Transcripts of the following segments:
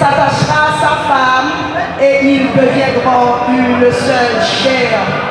s'attachera à sa femme et ils deviendront une seule chair.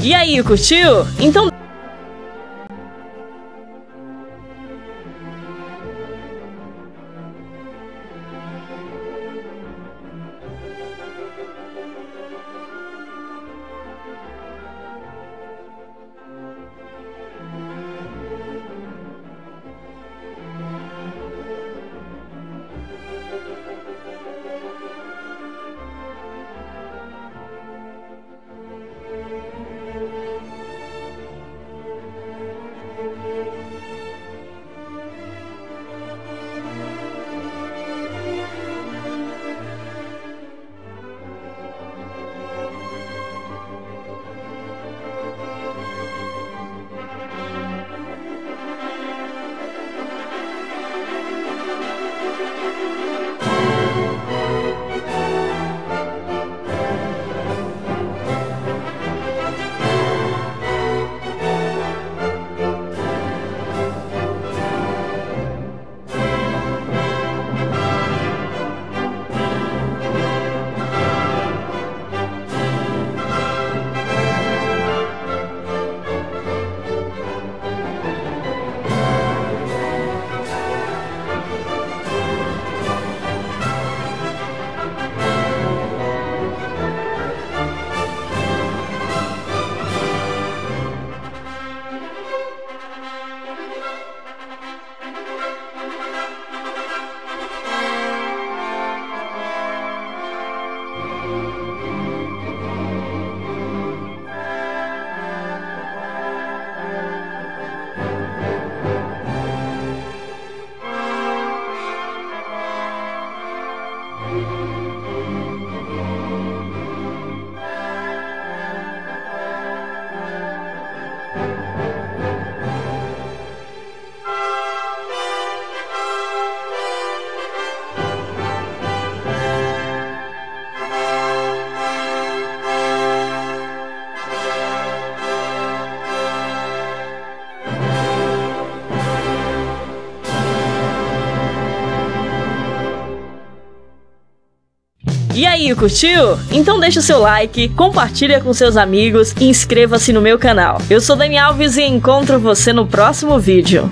E aí, curtiu? Então E aí, curtiu? Então deixa o seu like, compartilha com seus amigos e inscreva-se no meu canal. Eu sou Dani Alves e encontro você no próximo vídeo.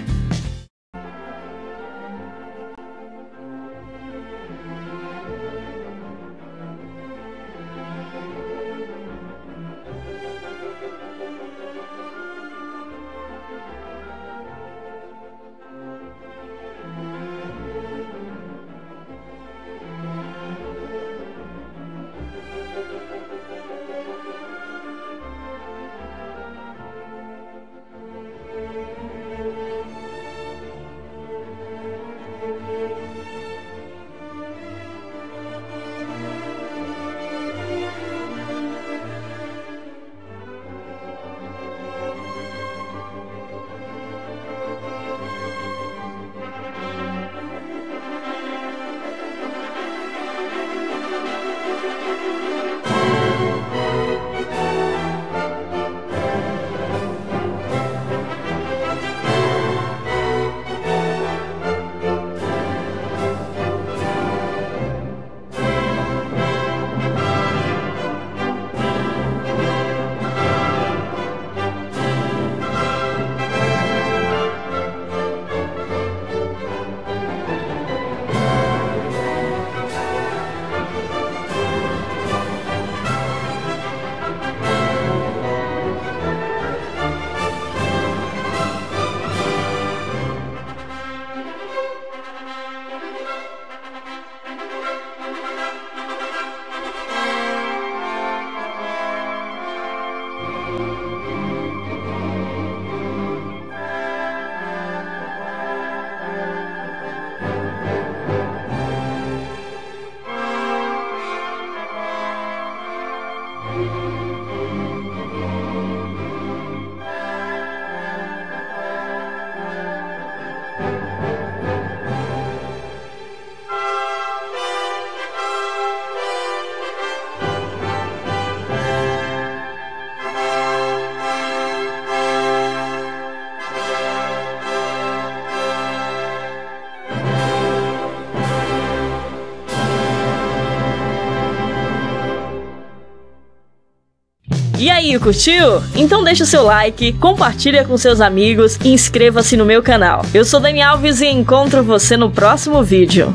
E aí, curtiu? Então deixa o seu like, compartilha com seus amigos e inscreva-se no meu canal. Eu sou Dani Alves e encontro você no próximo vídeo.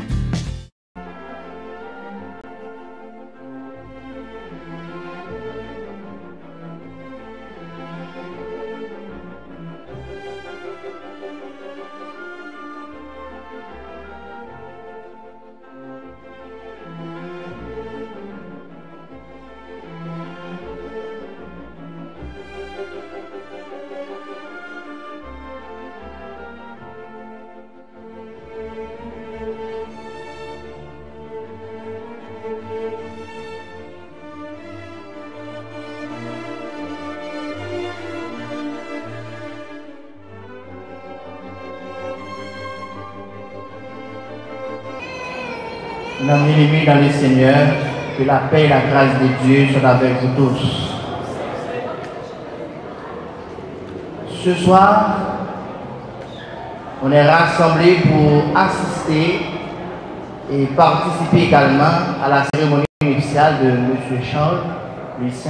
Nos bien-aimés dans le Seigneur, que la paix et la grâce de Dieu soient avec vous tous. Ce soir, on est rassemblés pour assister et participer également à la cérémonie nuptiale de M. Charles Louis Saint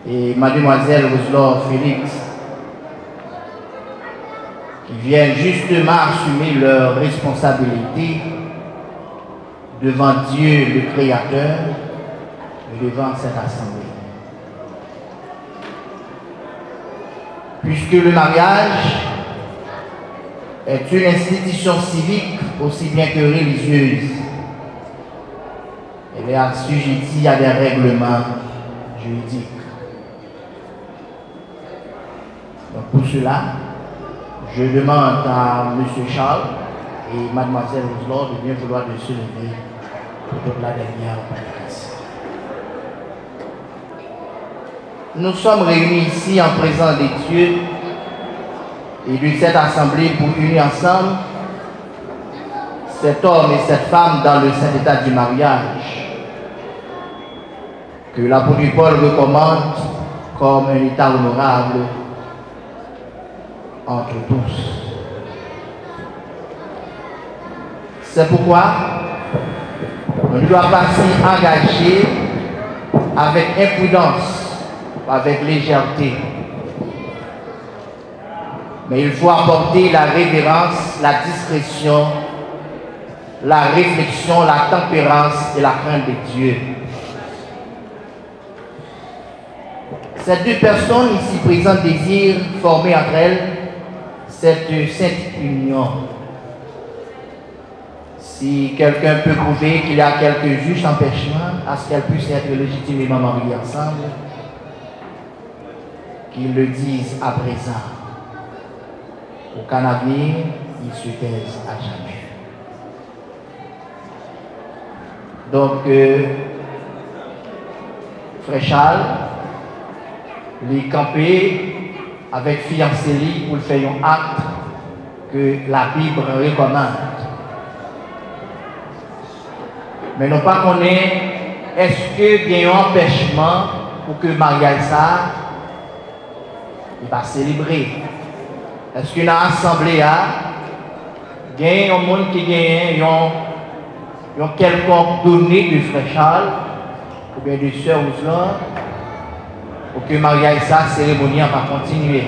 et Mademoiselle Roselore Félix, qui viennent justement assumer leurs responsabilités devant Dieu le Créateur et devant cette assemblée. Puisque le mariage est une institution civique aussi bien que religieuse, elle est assujettie à des règlements juridiques. Donc pour cela, je demande à M. Charles et Mademoiselle Roselore de bien vouloir de se lever pour la dernière prédication. Nous sommes réunis ici en présence des dieux et de cette assemblée pour unir ensemble cet homme et cette femme dans le saint état du mariage que l'apôtre Paul recommande comme un état honorable entre tous. C'est pourquoi on ne doit pas s'y engager avec imprudence, avec légèreté. Mais il faut apporter la révérence, la discrétion, la réflexion, la tempérance et la crainte de Dieu. Ces deux personnes ici présentes désirent former entre elles cette sainte union. Si quelqu'un peut prouver qu'il y a quelques justes empêchements à ce qu'elles puissent être légitimement mariées ensemble, qu'ils le disent à présent. Aucun avenir, ils se taisent à jamais. Donc, Frère Charles, les camper avec fiancé pour faire un acte que la Bible recommande. Mais non pas qu'on est-ce qu'il y a un empêchement pour que le mariage ça il va célébrer. Est-ce qu'il y a une assemblée il y a un monde qui gagne un quelconque donné de Frère Charles ou bien de Sœur Roselore pour que le mariage ça cérémonie va continuer.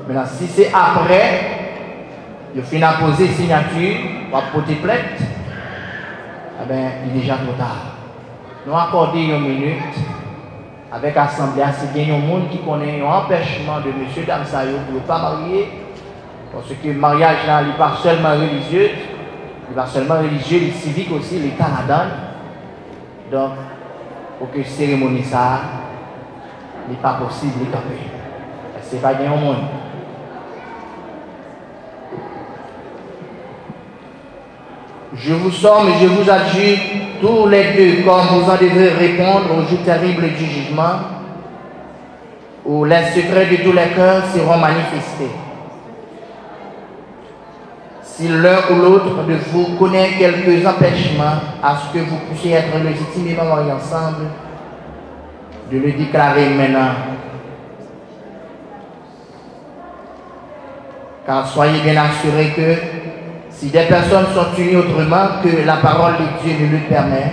Maintenant si c'est après il finit à poser signature va porter plainte. Eh bien, il est déjà trop tard. Nous accordons une minute avec l'Assemblée, c'est qu'il y a un monde qui connaît un empêchement de M. Dame Sayo pour ne pas marier, parce que le mariage n'est pas seulement religieux, il n'est pas seulement religieux, il est civique aussi, il est canadien. Donc, pour que la cérémonie ça n'est pas possible de camper. C'est pas bien au monde. Je vous somme et je vous adjure tous les deux, comme vous en devez répondre au jour terrible du jugement, où les secrets de tous les cœurs seront manifestés. Si l'un ou l'autre de vous connaît quelques empêchements à ce que vous puissiez être légitimement mariés ensemble, de le déclarer maintenant. Car soyez bien assurés que si des personnes sont unies autrement que la parole de Dieu ne le permet,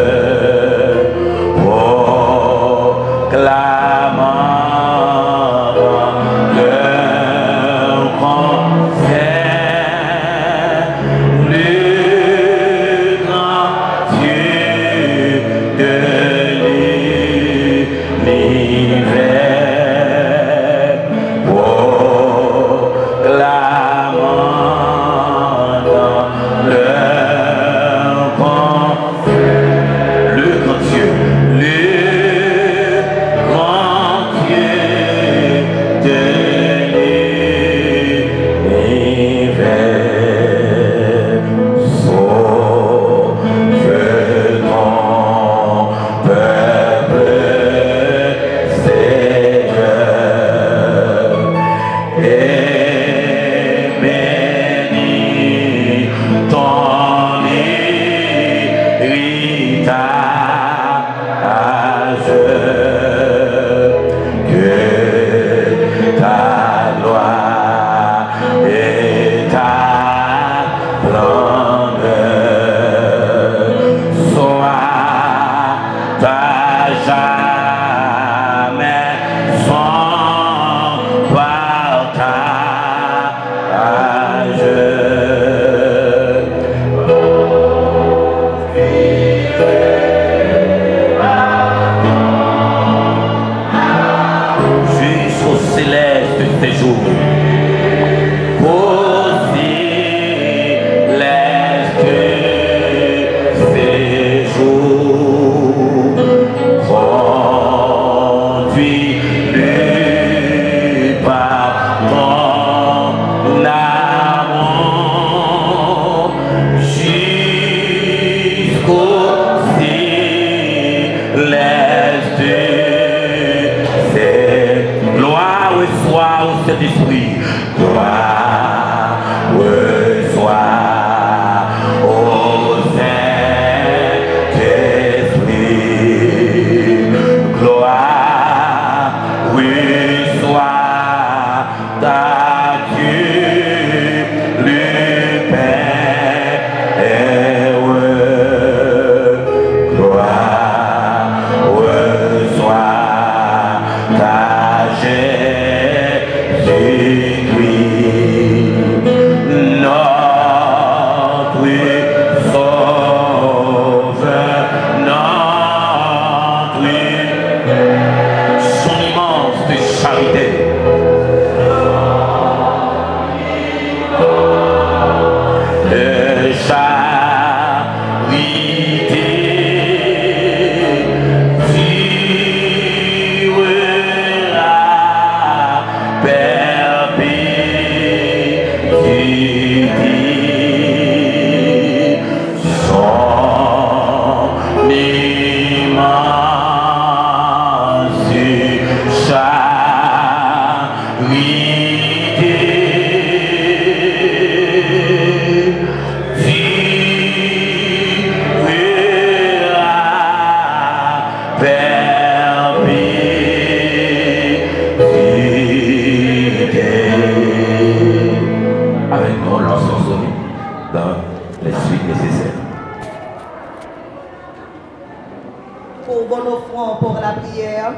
pour bon offrande pour la prière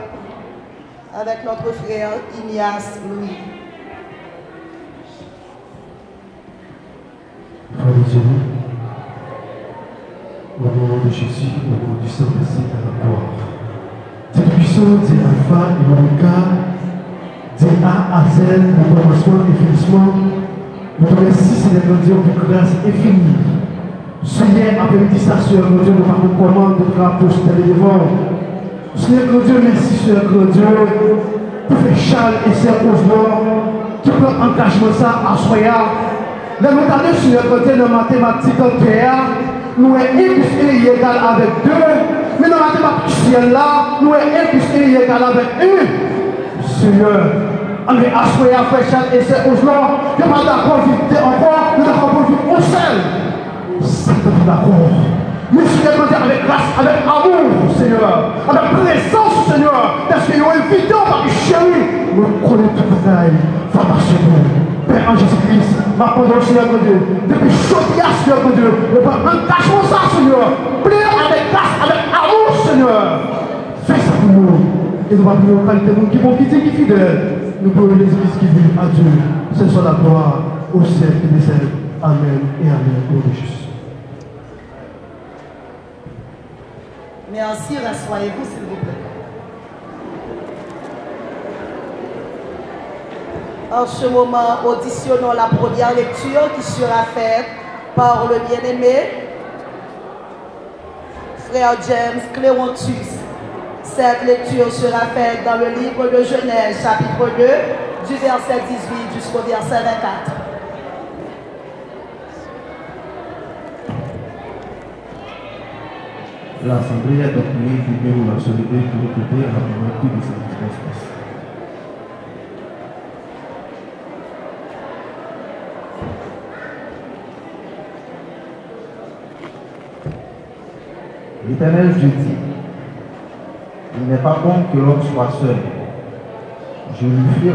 avec notre frère Ignace Louis. Frère Dieu, au nom de Jésus, au nom du Saint-Esprit de la gloire. Dieu puissant, Dieu Alpha et Omega, Dieu A à Z, le commencement et finissement. Nous te remercions, Seigneur mon Dieu, pour grâce infinie. Seigneur, après-midi, ça, Seigneur mon Dieu, nous parlons comment de drapeau sur tes devant. Seigneur mon Dieu, merci, Seigneur mon Dieu, pour faire Charles et Seigneur Osmond, qui prend engagement ça à Soya. Dans le cas de Seigneur mon Dieu, dans la mathématique en terre, nous sommes 1 plus 1 égal avec 2, mais dans la mathématique là, nous sommes 1 plus 1 égal avec 1. Seigneur, on est assoyé à faire Charles et Seigneur Osmond, nous ne sommes pas d'accord vite encore, nous sommes vite au seul. C'est d'accord. Mais Seigneur, avec grâce, avec amour, Seigneur, avec présence, Seigneur, parce que nous sommes évidents par les chéris, nous connaissons tout le travail, va marcher nous. Père en Jésus-Christ, ma pendant Seigneur mon Dieu, depuis Chaudière, Seigneur mon Dieu, nous prenons un cachement ça, Seigneur, plaît avec grâce, avec amour, Seigneur. Fais ça pour nous. Et nous allons nous qualité qui vont quitter, qui fidèles. Nous pouvons les églises qui vivent à Dieu. Ce soit la gloire au siècle des siècles. Amen et amen. Au nom de Jésus. Merci, rassoyez-vous s'il vous plaît. En ce moment, auditionnons la première lecture qui sera faite par le bien-aimé frère James Clérontus. Cette lecture sera faite dans le livre de Genèse, chapitre 2, du verset 18 jusqu'au verset 24. L'Assemblée a donc mis du déroulé la solidarité pour écouter la priorité de cette circonstance. L'Éternel Dieu dit, il n'est pas bon que l'homme soit seul. Je lui ferai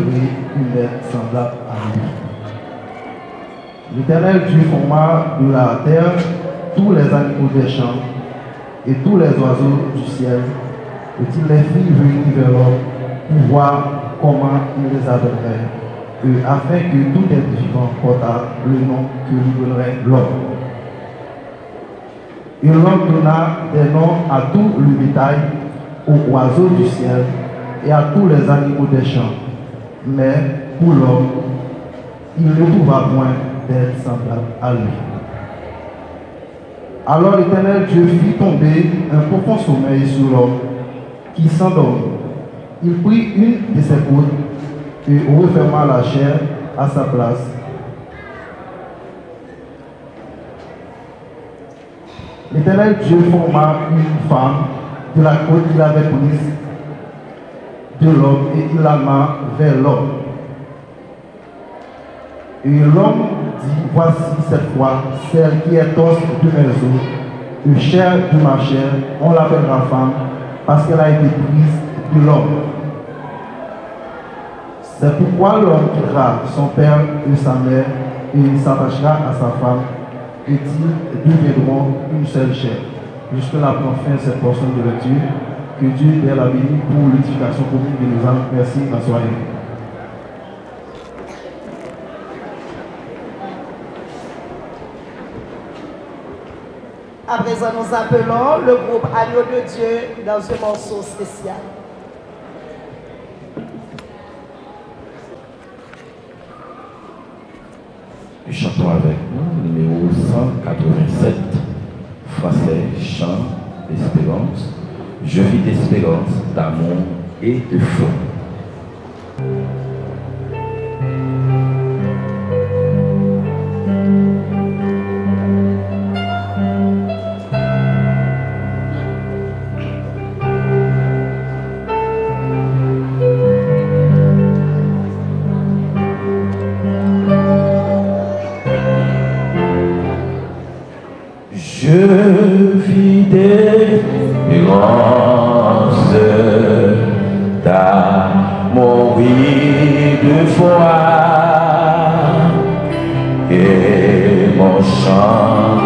une aide semblable à lui. L'Éternel Dieu forma de la terre tous les animaux des champs et tous les oiseaux du ciel, et il les fit venir vers l'homme pour voir comment il les appellerait, afin que tout être vivant portât le nom que lui donnerait l'homme. Et l'homme donna des noms à tout le bétail, aux oiseaux du ciel et à tous les animaux des champs. Mais pour l'homme, il ne trouva point d'aide semblable à lui. Alors l'Éternel Dieu fit tomber un profond sommeil sur l'homme qui s'endormit. Il prit une de ses côtes et referma la chair à sa place. L'Éternel Dieu forma une femme de la côte qu'il avait prise de l'homme et il l'ama vers l'homme. Et l'homme dit, voici cette fois celle qui est os de mes os, et chair de ma chair, on l'appellera femme, parce qu'elle a été prise de l'homme. C'est pourquoi l'homme quittera son père et sa mère, et il s'attachera à sa femme, et ils deviendront une seule chair. Jusque-là, pour fin cette portion de lecture, que Dieu ait la bénie pour l'édification commune de nos âmes. Merci, assoyez. À présent, nous appelons le groupe Agneau de Dieu dans un morceau spécial. Chantons avec nous, numéro 187, français, chant d'espérance. Je vis d'espérance, d'amour et de foi. Je vis d'espérance, d'amour et de foi, et mon chant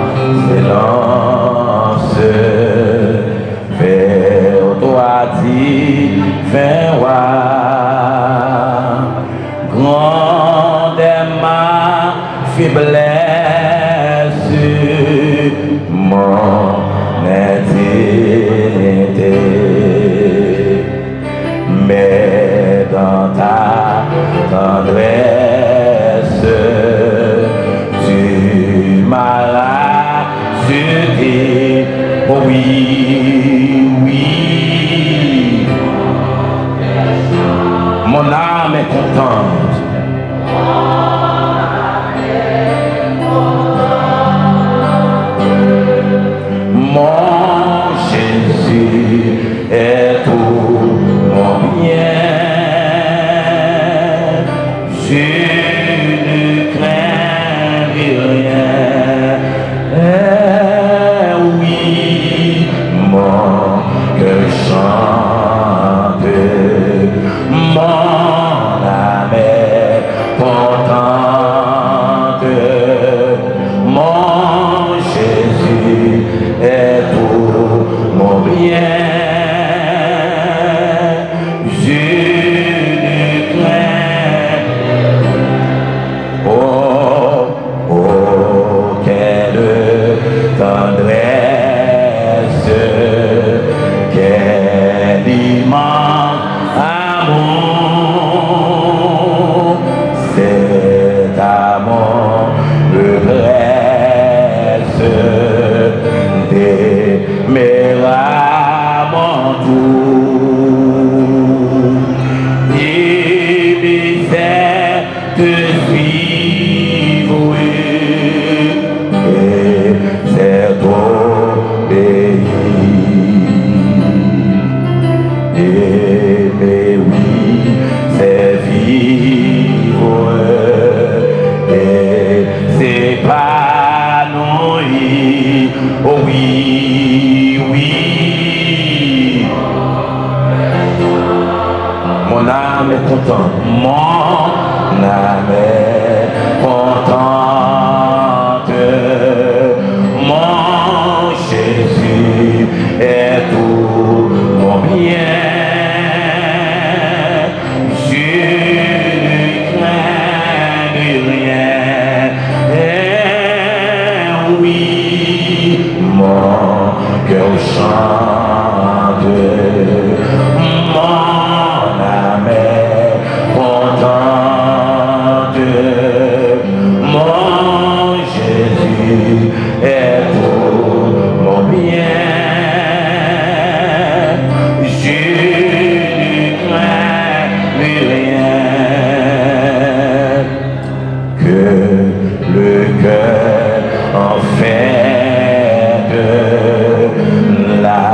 s'élance vers fin roi, grande est ma faiblesse, mon intimité. Mais dans ta tendresse, tu m'as rassuré. Oh oui, oui. Mon âme est contente. Mon Jésus est tout mon bien. Je ne crains rien. Oui, mon cœur chante. Mon âme est contente. Mon Jésus est tout mon bien. Je ne crains. Oh, oh, quelle tendresse, quel immense amour. Cet amour me presse d'aimer à mon tour. Et mes ailes te suivre et c'est obéir. Aimer, oui, c'est vivre et c'est épanouir. Oh oui, oui. Mon âme est contente. Mon âme est contente. Mon Jésus est tout mon bien. Je ne crains rien. Oui, mon cœur chante. Mon âme est contente. Mon Jésus est tout mon bien. Je ne crains rien. Que le cœur en fait la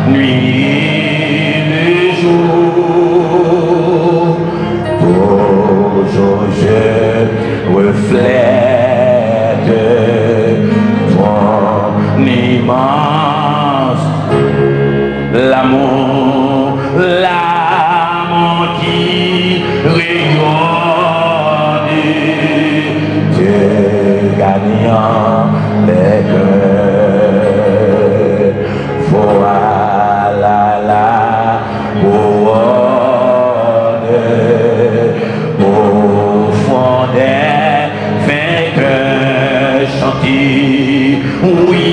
nuit, le jour, toujours je reflète ton immense l'amour, l'amour qui rayonne, Dieu gagnant les cœurs. Voilà la couronne au fond des vainqueurs chanter. Oui.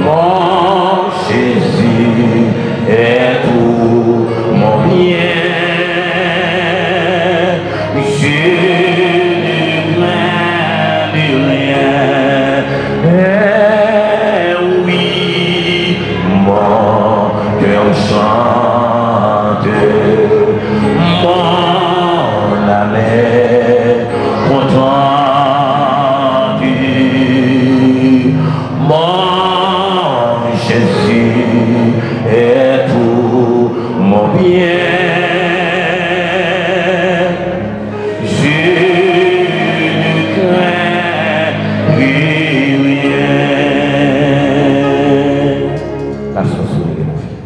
Mon Jésus est tout mon bien. Je ne crains rien. Oui, mon cœur chante. Mon âme est contente. Mon Jésus est tout mon bien. Je ne crains rien. La sorcellerie de mon fils.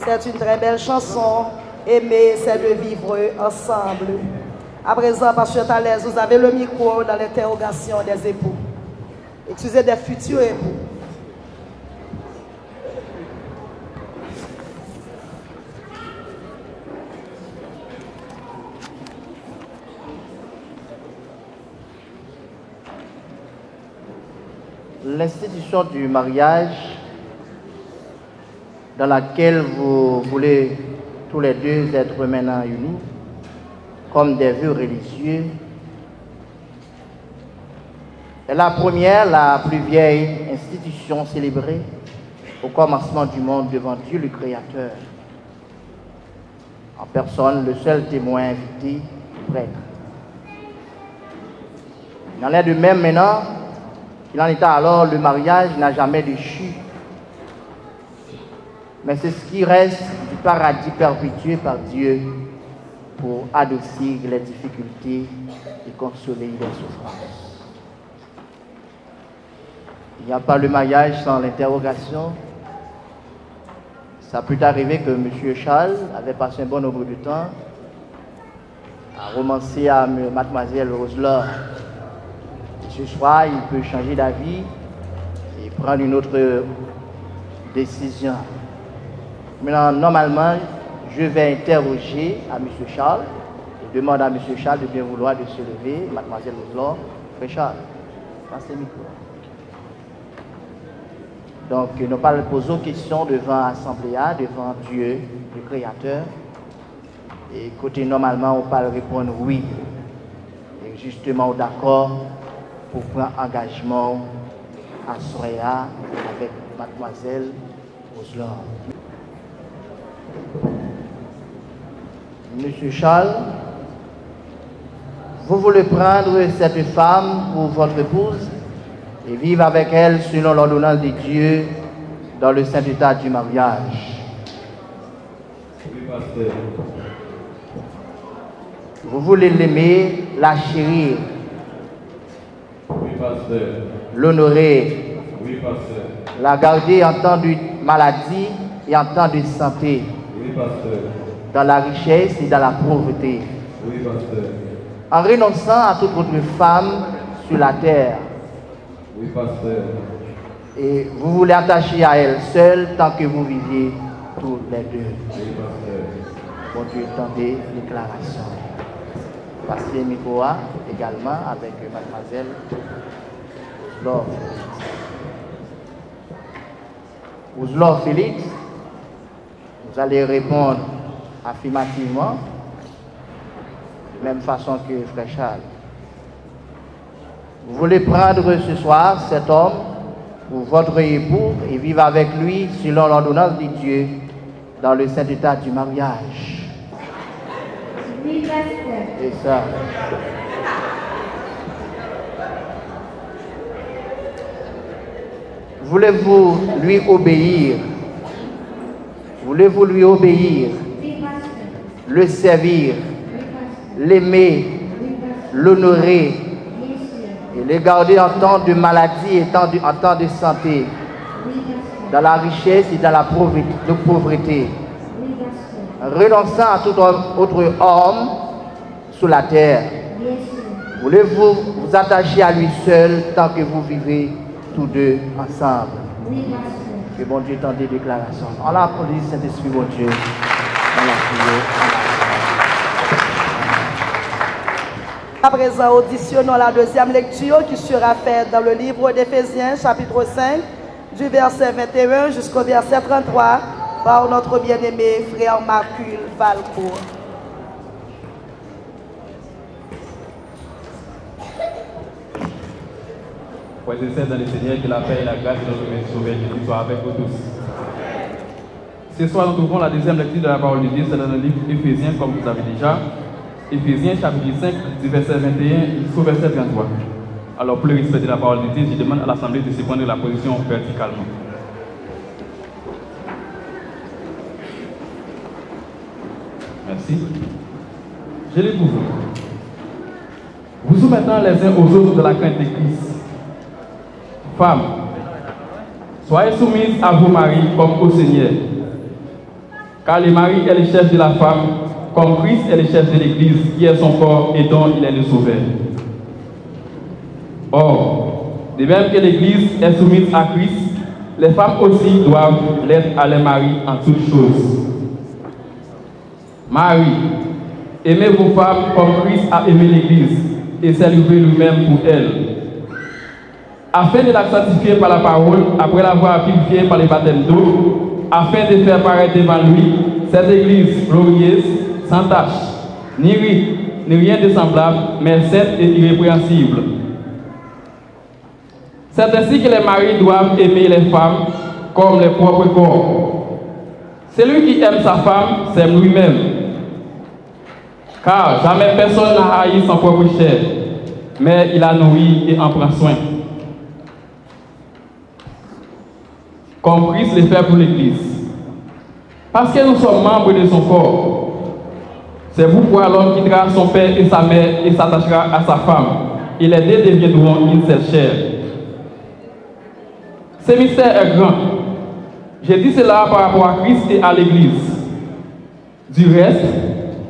C'est une très belle chanson. Aimer, c'est de vivre ensemble. À présent, Pasteur Thalès, vous avez le micro dans l'interrogation des époux. Excusez des futurs époux. L'institution du mariage dans laquelle vous voulez tous les deux être maintenant unis comme des vœux religieux est la première, la plus vieille institution célébrée au commencement du monde devant Dieu le Créateur. En personne, le seul témoin invité, le prêtre. Il en est de même maintenant qu'il en était alors, le mariage n'a jamais déchu. Mais c'est ce qui reste du paradis perpétué par Dieu pour adoucir les difficultés et consoler les souffrances. Il n'y a pas le mariage sans l'interrogation. Ça peut arriver que M. Charles avait passé un bon nombre de temps à romancer à Mademoiselle Roselore. Ce soir, il peut changer d'avis et prendre une autre décision. Maintenant, normalement, je vais interroger à M. Charles et demande à M. Charles de bien vouloir de se lever. Mademoiselle Roselore, frère Charles, passe le micro. Donc, nous parlons poser aux questions devant l'Assemblée, devant Dieu, le Créateur. Et côté normalement, on parle répondre oui. Et justement, d'accord pour prendre engagement à Soya avec Mademoiselle Roselore. Monsieur Charles, vous voulez prendre cette femme pour votre épouse et vivre avec elle selon l'ordonnance de Dieu dans le saint état du mariage. Oui, pasteur. Vous voulez l'aimer, la chérir, Oui, pasteur. l'honorer, Oui, pasteur. la garder en temps de maladie et en temps de santé, Oui, pasteur. dans la richesse et dans la pauvreté, Oui, pasteur. en renonçant à toute autre femme sur la terre. Oui, pasteur. Et vous voulez attacher à elle seule tant que vous viviez tous les deux. Oui, pasteur. Bon Dieu, tendez déclaration. Passez le micro également avec Mademoiselle Roselore. Roselore Félix, vous allez répondre affirmativement, de même façon que Frère Charles. Vous voulez prendre ce soir cet homme pour votre époux et vivre avec lui selon l'ordonnance de Dieu dans le saint état du mariage. Oui, pasteur. Et ça. Voulez-vous lui obéir? Voulez-vous lui obéir? Oui, pasteur. Le servir? Oui, pasteur. L'aimer? Oui, pasteur. L'honorer? Bien sûr. Et les garder en temps de maladie et en temps de santé, Oui, pasteur. dans la richesse et dans la pauvreté, Oui, pasteur. renonçant à tout autre homme sur la terre. Bien sûr. Voulez-vous vous attacher à lui seul tant que vous vivez tous deux ensemble? Oui, pasteur. Que bon Dieu tende des déclarations. On l'a applaudi, Saint-Esprit, bon Dieu. On l'a prié. À présent, auditionnons la deuxième lecture qui sera faite dans le livre d'Éphésiens, chapitre 5, du verset 21 jusqu'au verset 33, par notre bien-aimé frère Marcul Valcourt. Frères et sœurs dans le Seigneur, que la paix et la grâce de notre Sauveur Jésus soient avec vous tous. Ce soir, nous trouvons la deuxième lecture de la parole de Dieu, c'est dans le livre d'Éphésiens, comme vous savez déjà. Éphésiens, chapitre 5, du verset 21 jusqu'au verset 33. Alors, pour le respect de la parole de Dieu, je demande à l'Assemblée de se prendre la position verticalement. Merci. Je lis pour vous. Vous soumettant les uns aux autres de la crainte de Christ. Femmes, soyez soumises à vos maris comme au Seigneur. Car le mari est le chef de la femme, comme Christ est le chef de l'Église, qui est son corps et dont il est le sauveur. Or, de même que l'Église est soumise à Christ, les femmes aussi doivent l'être à leurs maris en toutes choses. Marie, aimez vos femmes comme Christ a aimé l'Église et s'est livré lui-même pour elle, afin de la sanctifier par la parole, après l'avoir purifiée par le baptême d'eau, afin de faire paraître devant lui cette Église glorieuse, sans tache, ni ride, ni rien de semblable, mais sainte et irrépréhensible. C'est ainsi que les maris doivent aimer les femmes comme leur propre corps. Celui qui aime sa femme s'aime lui-même. Car jamais personne n'a haï son propre chair, mais il la nourrit et en prend soin. Comme Christ le fait pour l'Église. Parce que nous sommes membres de son corps. C'est pourquoi l'homme quittera son père et sa mère et s'attachera à sa femme. Et les deux deviendront une seule chair. Ce mystère est grand. Je dis cela par rapport à Christ et à l'Église. Du reste,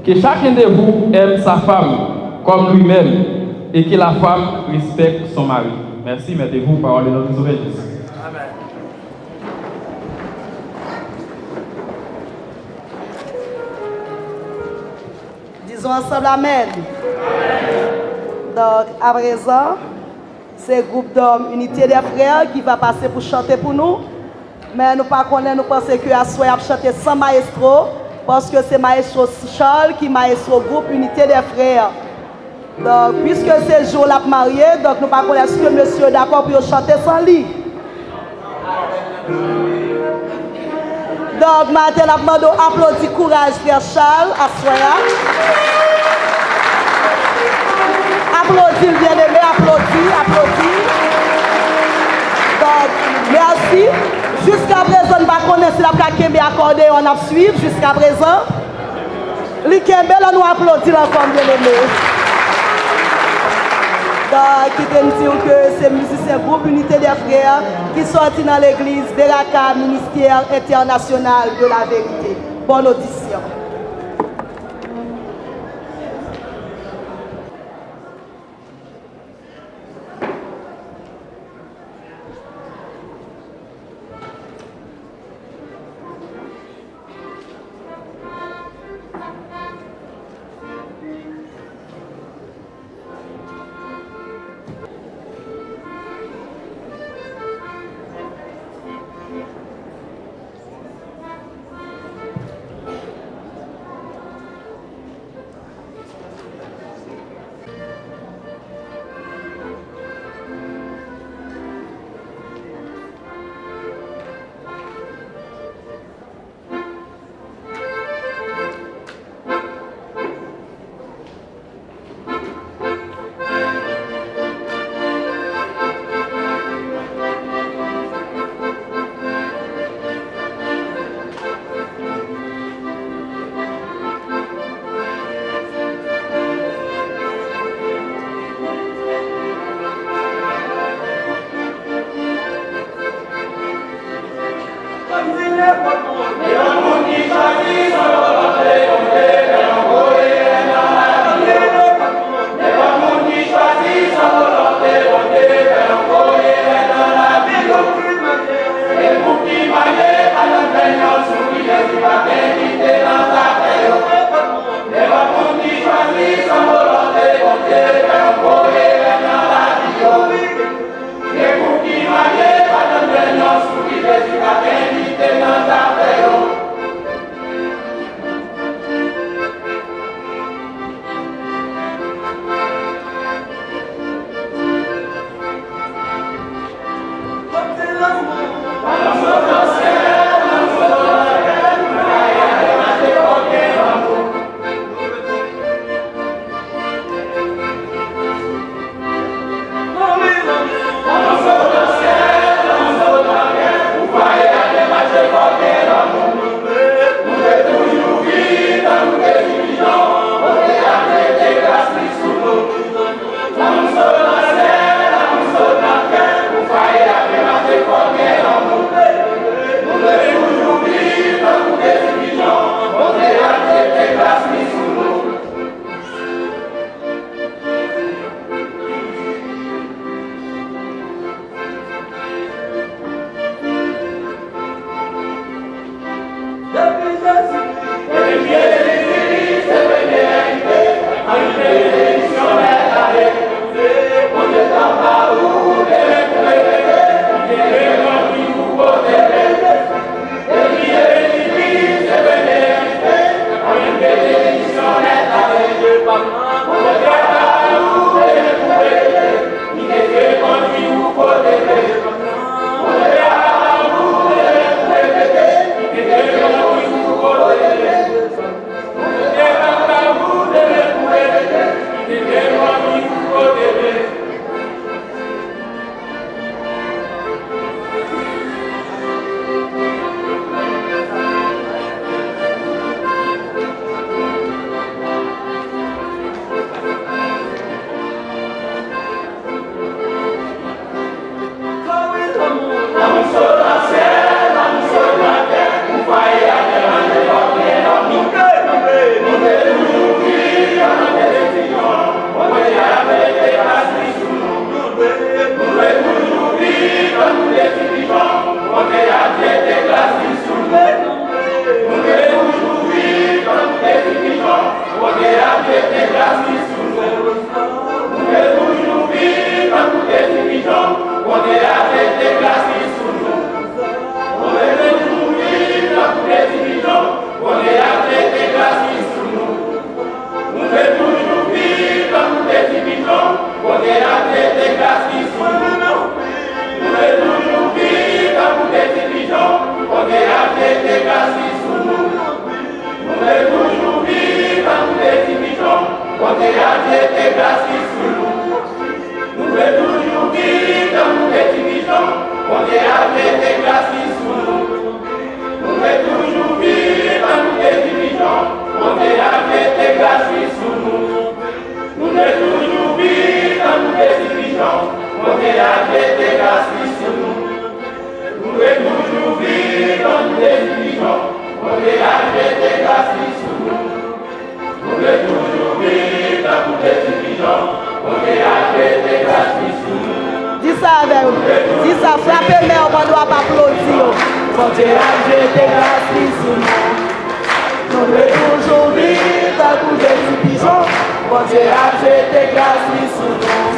que chacun de vous aime sa femme comme lui-même et que la femme respecte son mari. Merci, mettez-vous, parole de notre Sauveur Jésus. Amen. Disons ensemble Amen. Donc, à présent, c'est le groupe d'hommes Unité des Frères qui va passer pour chanter pour nous. Mais nous ne connaissons pas, nous pensons que à soir à chanter sans maestro, parce que c'est maestro Charles qui maestro au groupe Unité des Frères. Donc, puisque c'est jour la marié, donc nous ne connaissons pas que monsieur est d'accord pour chanter sans lui. Donc, maintenant, nous demandons applaudissez courage, frère Charles, à soir. Applaudis, bien-aimé, applaudis, applaudis. Donc, merci. Jusqu'à présent, nous ne connaissons pas si la Kembe accordé, on a suivi jusqu'à présent. Les Kembe, là, nous applaudissons encore, bien-aimé. Donc, qui peut nous dire que c'est musicien groupe Unité des Frères qui sortit dans l'église de la ministère international de la vérité. Bonne audition. Dis ça, frappez mais on doit pas applaudir. Bon Dieu a jeté grâce sur nous. Nous devons toujours vivre à coup de petits pigeons. Bon Dieu a jeté grâce sur nous.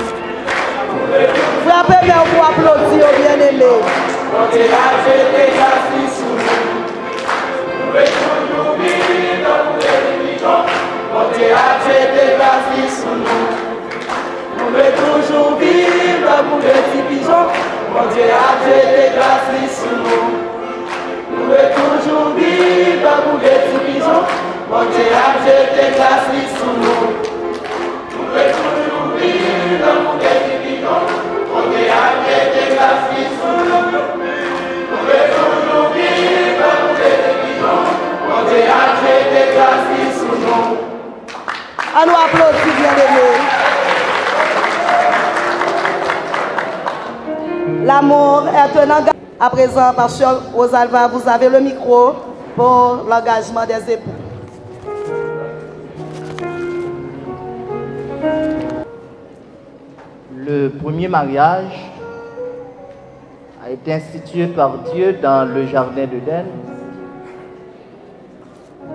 Frappez mais on doit applaudir, bien aimé. Bon Dieu a jeté grâce sur nous. Nous devons toujours vivre à coup de petits pigeons. Bon Dieu a jeté grâce sur nous. Nous devons toujours vivre à coup de petits pigeons. Bon Dieu a jeté grâce sur nous. Nous devons toujours vivre à coup de petits pigeons. Bon Dieu a jeté grâce sur nous. Nous devons toujours vivre à coup de petits pigeons. Bon Dieu a jeté grâce sur nous. Nous devons toujours vivre à coup de petits pigeons. Bon Dieu a jeté grâce sur nous. À nous applaudir, bien-aimés. L'amour est un engagement. À présent, Pasteur Rosalva, vous avez le micro pour l'engagement des époux. Le premier mariage a été institué par Dieu dans le jardin d'Éden,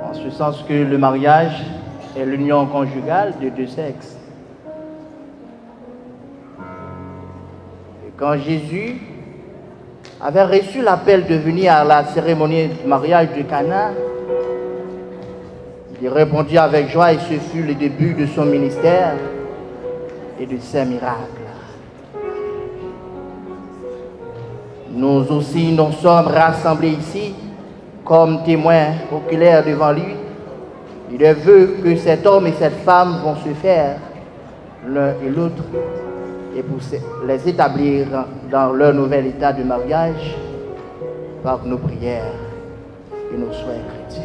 en ce sens que le mariage est l'union conjugale de deux sexes. Quand Jésus avait reçu l'appel de venir à la cérémonie de mariage de Cana, il répondit avec joie et ce fut le début de son ministère et de ses miracles. Nous aussi, nous sommes rassemblés ici comme témoins oculaires devant lui. Il veut que cet homme et cette femme vont se faire l'un et l'autre et pour les établir dans leur nouvel état de mariage par nos prières et nos soins chrétiens.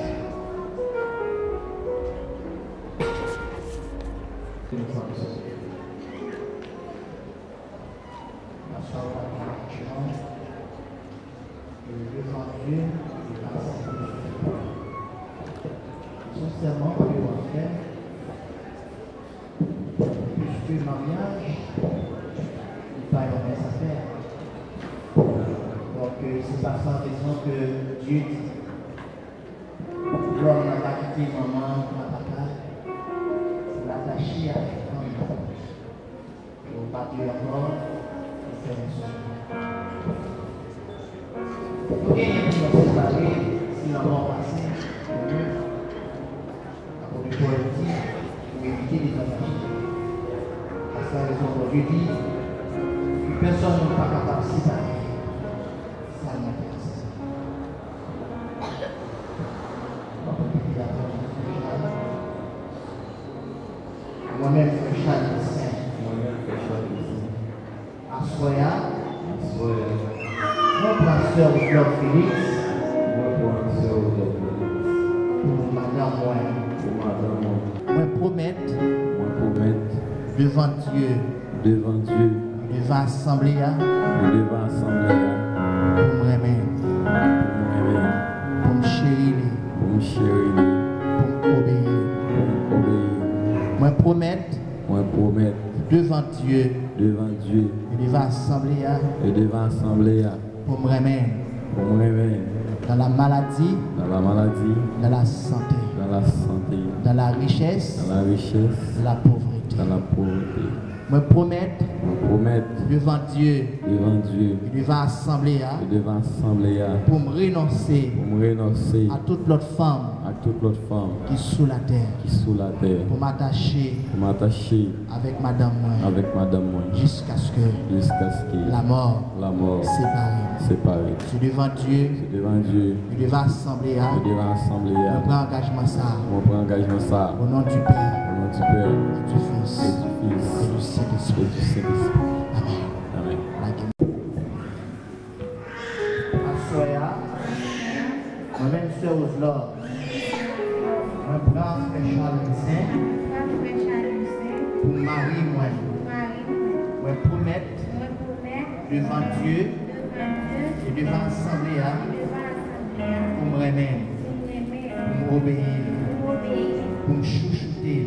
Sincèrement, puisque le mariage n'est pas une mince affaire. Donc c'est par ça raison que Dieu dit maladie maman, papa, c'est l'attacher avec maman. Au papier encore, c'est une chose. Ok, nous sommes séparés, si la mort passe, pour le politique, pour éviter les attaches. Parce que la raison pour Dieu dit, personne n'est pas capable de séparer. Ça m'intéresse. Moi-même, je suis Assoya, mon pasteur Claude Félix, pour madame moi. Moi promettre devant Dieu, devant l'Assemblée, pour me remettre, pour me chérir, pour m'obéir. Moi promettre devant Dieu et devant l'Assemblée pour me remettre dans la maladie, dans la santé, dans la richesse, dans la pauvreté. Me promettre devant Dieu et devant l'Assemblée pour me renoncer à toute l'autre femme qui est sous la terre pour m'attacher avec madame moi jusqu'à ce que la mort sépare. C'est devant Dieu et devant l'Assemblée on prend engagement ça au nom du Père et du Fils et du Saint-Esprit. Amen. Assoya, moi-même sœur Oslor, je prends Frère Charles pour marier moi. Je promets devant Dieu et devant l'Assemblée pour me remettre, pour m'obéir, pour me chouchouter.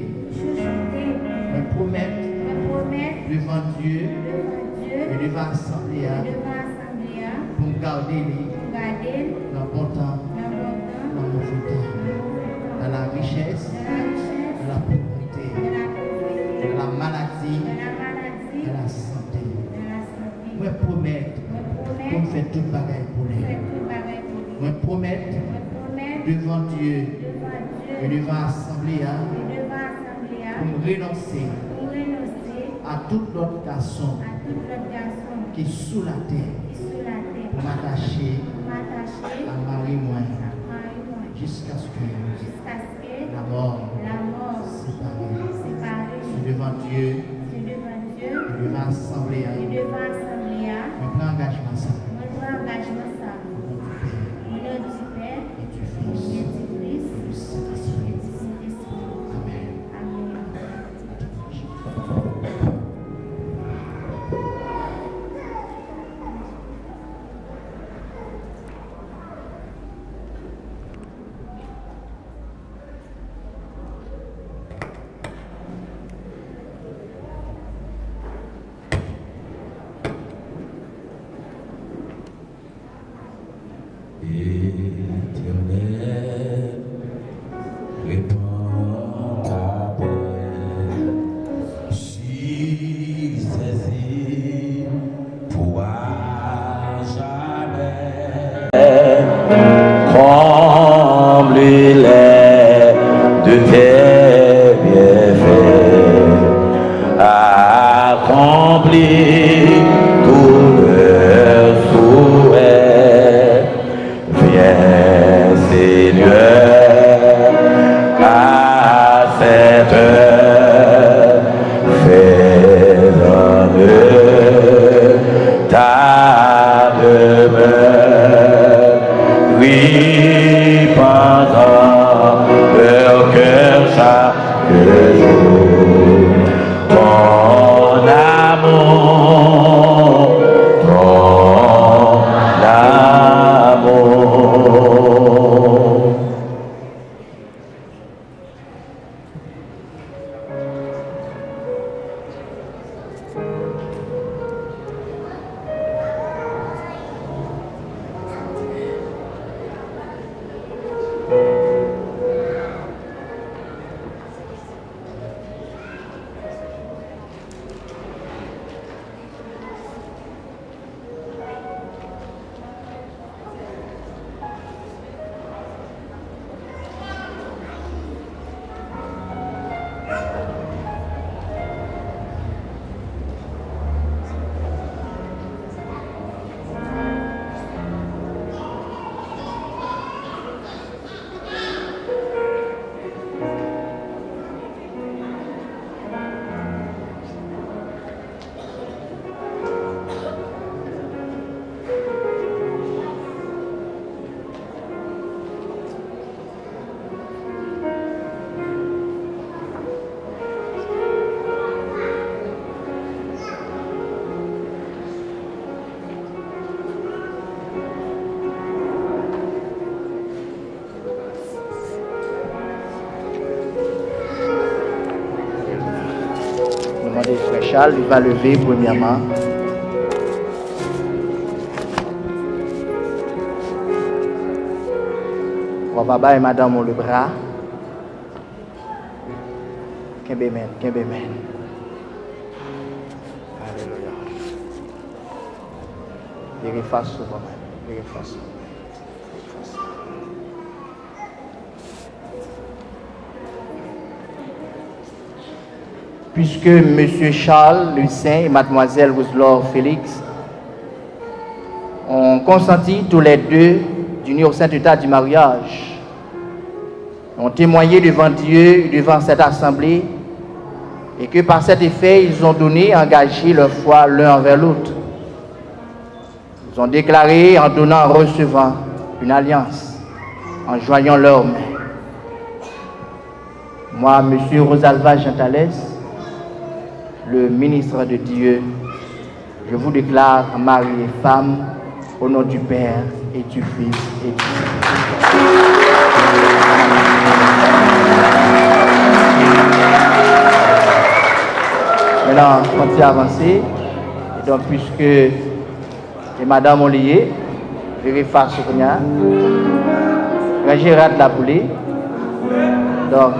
Je promets devant Dieu et devant l'Assemblée pour me garder dans le bon temps, dans le mauvais temps, dans la richesse, dans la pauvreté, dans la maladie, dans la santé. Je promets pour me faire toute bagaille pour lui. Je promets devant Dieu et devant l'Assemblée pour me renoncer à tout l'autre garçon qui est sous la terre pour m'attacher à Marie-moi jusqu'à ce que la mort sépare. C'est devant Dieu et devant l'Assemblée je prends engagement ça au nom du Père et du Fils et du Saint-Esprit. Oui, pendant leur cœur Charles, il va lever premièrement. Papa et madame ont le bras. Kembemen, Kembemen. Alléluia. Il efface souvent. Il efface. Puisque M. Charles Lucin et Mademoiselle Roselore Félix ont consenti tous les deux d'unir au saint état du mariage, ont témoigné devant Dieu et devant cette assemblée, et que par cet effet, ils ont donné et engagé leur foi l'un envers l'autre. Ils ont déclaré en donnant, en recevant une alliance, en joignant leurs mains. Moi, M. Rosalva Jean-Thalès, le ministre de Dieu, je vous déclare mari et femme au nom du Père et du Fils et du Saint-Esprit. Maintenant, on continue à avancer. Et donc, puisque les madames ont lié, je vais faire ce qu'on a. J'ai raté la poulie. Donc,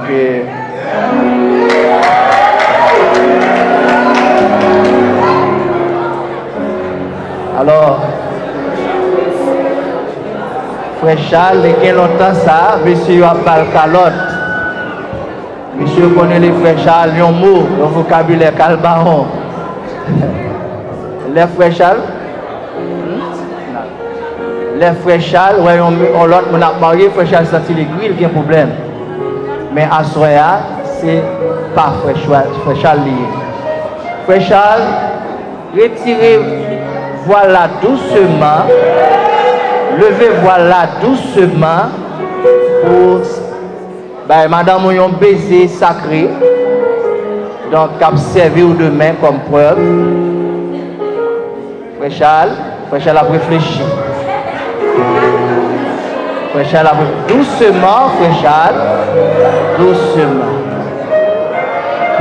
alors, frère Charles, il y a longtemps ça, monsieur a pas le calotte. Monsieur connaît les frères Charles, ils ont mot, le vocabulaire calbaron. Les frères Charles, ouais, on l'autre, on a marié, frère Charles senti les grilles, il y a un problème. Mais à Soya, c'est pas frère Charles lié. Frère Charles, retirez, voilà doucement, levez, voilà doucement, pour ben, madame, on a un baiser sacré, donc observez ou demain comme preuve. Frère Charles a réfléchi. Frère Charles a réfléchi. Doucement, frère Charles, doucement.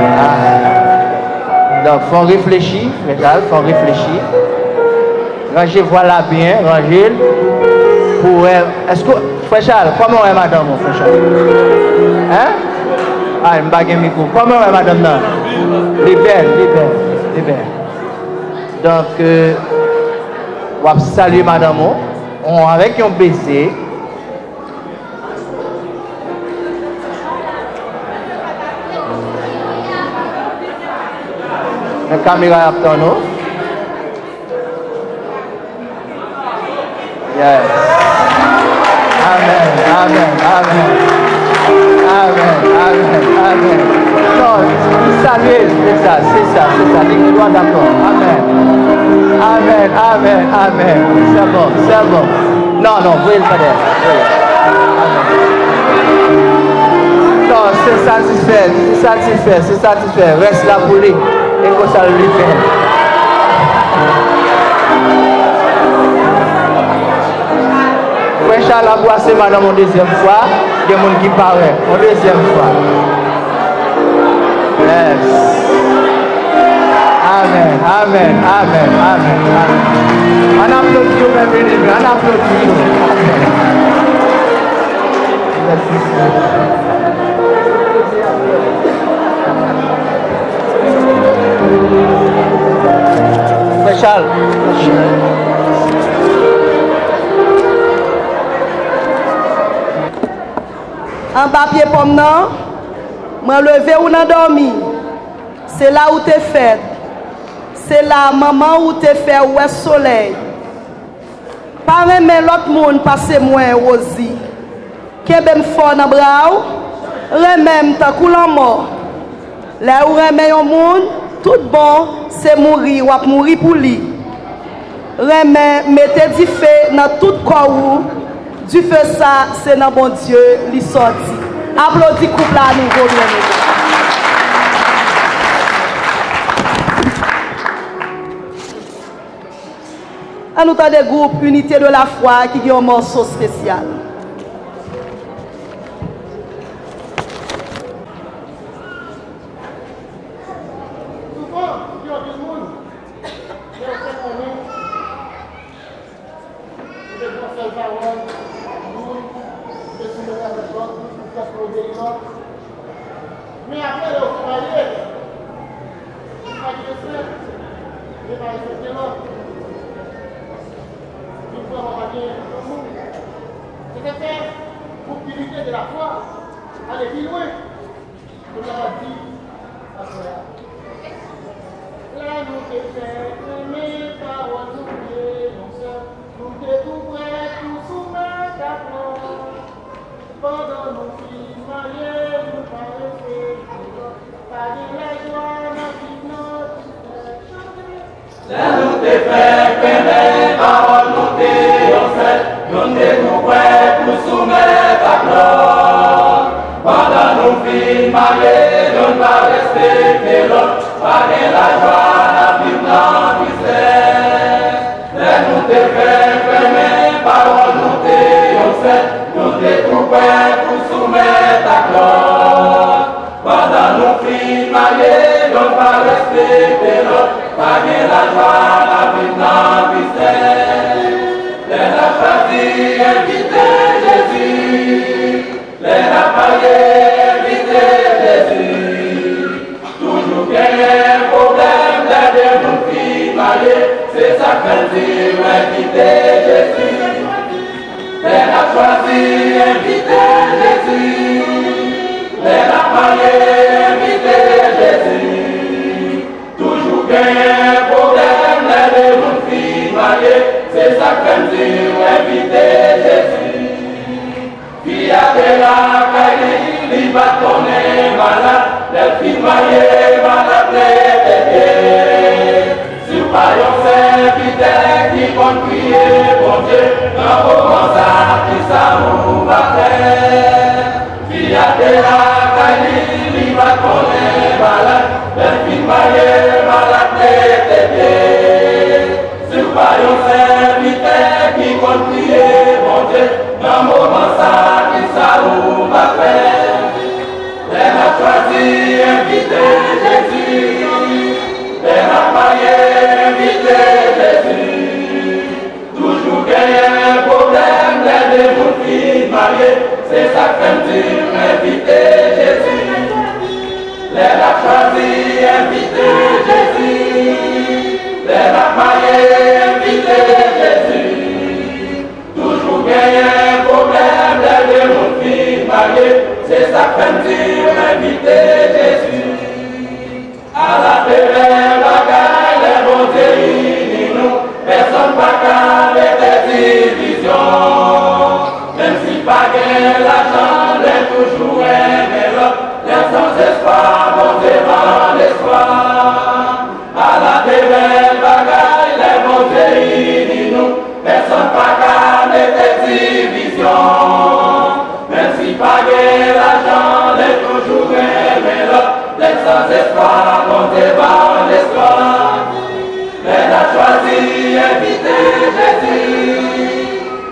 Ah. Donc, faut réfléchir, frère Charles, faut réfléchir. Rangez, voilà bien, rangez. Pour est-ce que, frère Charles, comment est madame, frère Charles? Hein? Ah, il m'a bagué micro. Comment est madame là? Libère. Donc, on va saluer madame, avec un baiser. La caméra est après nous. Yes. Amen. Non, saluez, c'est ça. Les doigts d'accord. Amen. C'est bon. Non, vous voyez le padre. Non, c'est satisfait. Reste là pour lui. Et que ça lui fait. Frère Charles a boissé madame une deuxième fois. Il y a des gens qui paraît. Une deuxième fois. Yes. Amen. On applaudit au même niveau. On applaudit. Frère Charles. En bas pied pomme non, moi lever ou nan dormi. C'est là où t'es fait. C'est là maman où t'es fait où est soleil. Pas même l'autre monde passer moins aussi. Kebem fort dans bras, remem ta coulant mort. Là où remem un monde, tout bon, c'est mourir ou mourir pour lui. Remem mettez du feu dans tout corps. Du feu ça, c'est dans bon Dieu, lui sorti. Applaudis couple à nouveau, bien à nous des groupes Unité de la foi qui ont un morceau spécial. Souvent, poser l'autre. Mais après, le foyer, il va dire ça, il va accepter l'autre. Une fois, on va dire le monde. C'est faire pour l'unité de la foi, aller plus loin. Nous l'avons dit après. Là, nous te faisons, mais paroles nous prions, nous te tout prêts, tout soumettre à toi. Pendant nos filles mariées, nous paraissons, pas de la joie, notre là, nous te faisons, mais paroles nous prions, nous te tout prêts, tout soumettre à toi. Pendant nos filles mariées, nous paraissons, pas de la joie, la vie dans misère. Là, nous te faisons, mais paroles nous prions, nous te tout prêts pour soumettre à gloire. Pendant nos filles mariées, nous pas respecter l'autre, pas de la joie, la vie dans misère. Elle a choisi inviter Jésus, elle a payé inviter Jésus. Toujours qu'il y a un problème derrière nos filles mariées, c'est ça qu'elle dit, inviter Jésus. Elle a choisi inviter Jésus, elle a payé inviter Jésus. Toujours qu'il y a un problème derrière nos filles mariées, c'est ça qu'elle dit, inviter Jésus. Qui a de la caille, il va tourner malade, les filles mariées, malade les bébés. Si vous parlez d'inviter qui vont prier, bon Dieu, dans vos commençants, qui ça vous va faire. Qui a de la caille, il va tourner malade, les filles mariées, malade les bébés. Si vous parlez d'inviter qui vont prier, bon Dieu, dans vos commençants, qui ça vous va faire. Elle a choisi inviter Jésus, elle a payé inviter Jésus. Toujours qu'il y a un problème, les deux filles mariées, c'est ça qu'elle dit, inviter Jésus. Elle a choisi inviter Jésus, elle a payé inviter Jésus. Toujours qu'il y a un problème, les deux filles mariées, c'est ça qu'elle dit, inviter Jésus. À la terre, bagaille, les bons unis nous, personne pas qu'à des divisions. Même si pas gain l'argent, les toujours aimer l'autre, les sans espoir, bon devant l'espoir. À la terre, bagaille, les bons unis nous, personne pas qu'à des divisions. Même si pas gain l'argent, les toujours aimer l'autre, les sans espoir, bon devant l'espoir. Elle a choisi inviter Jésus,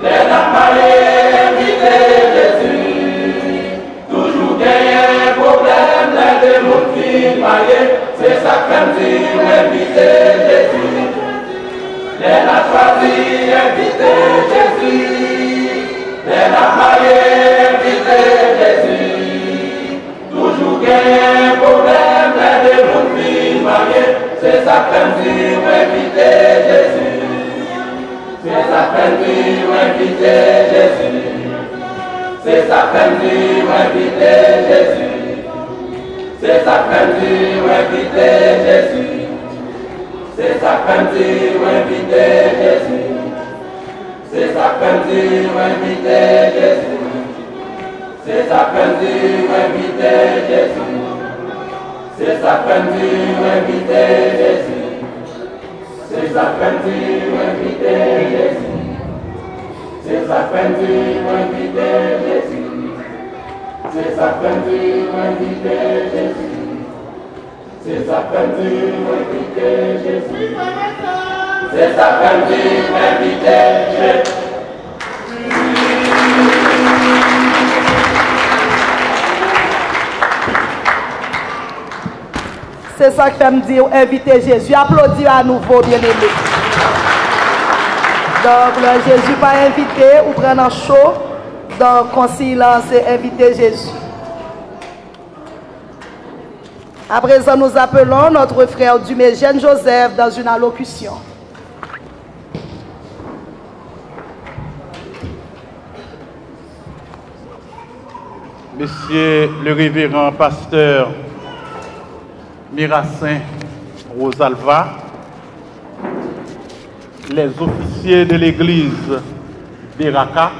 elle a payé inviter Jésus. Toujours qu'il y a un problème, les deux filles mariées, c'est ça qu'elle dit, inviter Jésus. Elle a choisi inviter Jésus, elle a payé inviter Jésus. Toujours qu'il y a un problème, les deux filles mariées, c'est ça qu'elle dit, inviter Jésus. C'est ça qu'elle dit, inviter Jésus. C'est ça qu'elle dit, inviter Jésus. C'est ça qu'elle dit, inviter Jésus. C'est ça qu'elle dit, inviter Jésus. C'est ça qu'elle dit, inviter Jésus. C'est ça qu'elle dit, inviter Jésus. C'est ça qu'elle dit, inviter Jésus. C'est ça qu'elle dit, inviter Jésus. C'est ça qu'elle dit, inviter Jésus. C'est ça qu'elle dit, inviter Jésus. C'est ça qu'elle dit, inviter Jésus. C'est ça qu'elle dit, inviter Jésus. C'est ça que fait me dire, inviter Jésus. Applaudis à nouveau, bien-aimé. Donc, le Jésus pas invité, ou prendre un chaud. Donc, concile, c'est inviter Jésus. À présent, nous appelons notre frère Dumégène Joseph dans une allocution. Monsieur le révérend pasteur Mirassin Rosalva, les officiers de l'église Beraka,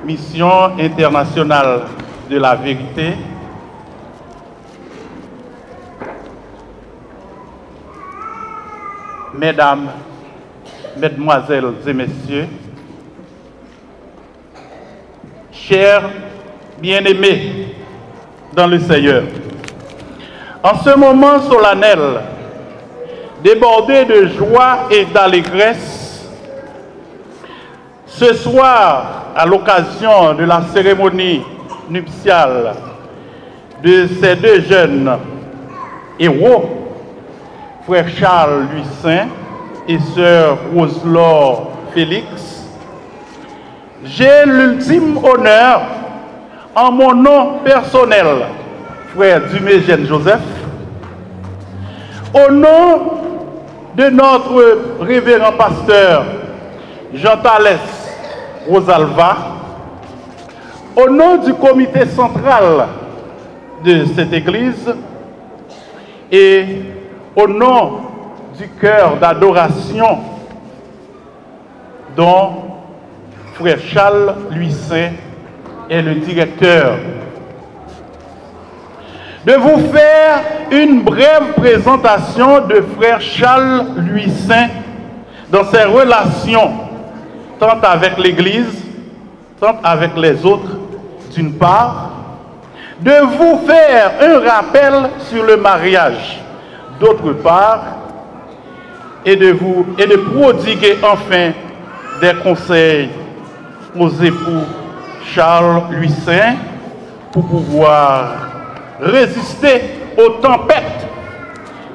Mission internationale de la vérité, mesdames, mesdemoiselles et messieurs, chers bien-aimés dans le Seigneur, en ce moment solennel, débordé de joie et d'allégresse, ce soir, à l'occasion de la cérémonie nuptiale de ces deux jeunes héros, frère Charles Louis Saint et sœur Rose-Laure Félix, j'ai l'ultime honneur, en mon nom personnel, frère Dumégène Joseph, au nom de notre révérend pasteur Jean-Thalès Rosalva, au nom du comité central de cette église et au nom du cœur d'adoration dont frère Charles Louis Saint est le directeur, de vous faire une brève présentation de frère Charles Louis Saint dans ses relations tant avec l'Église, tant avec les autres d'une part, de vous faire un rappel sur le mariage d'autre part, et de prodiguer enfin des conseils aux époux Charles Louis Saint pour pouvoir résister aux tempêtes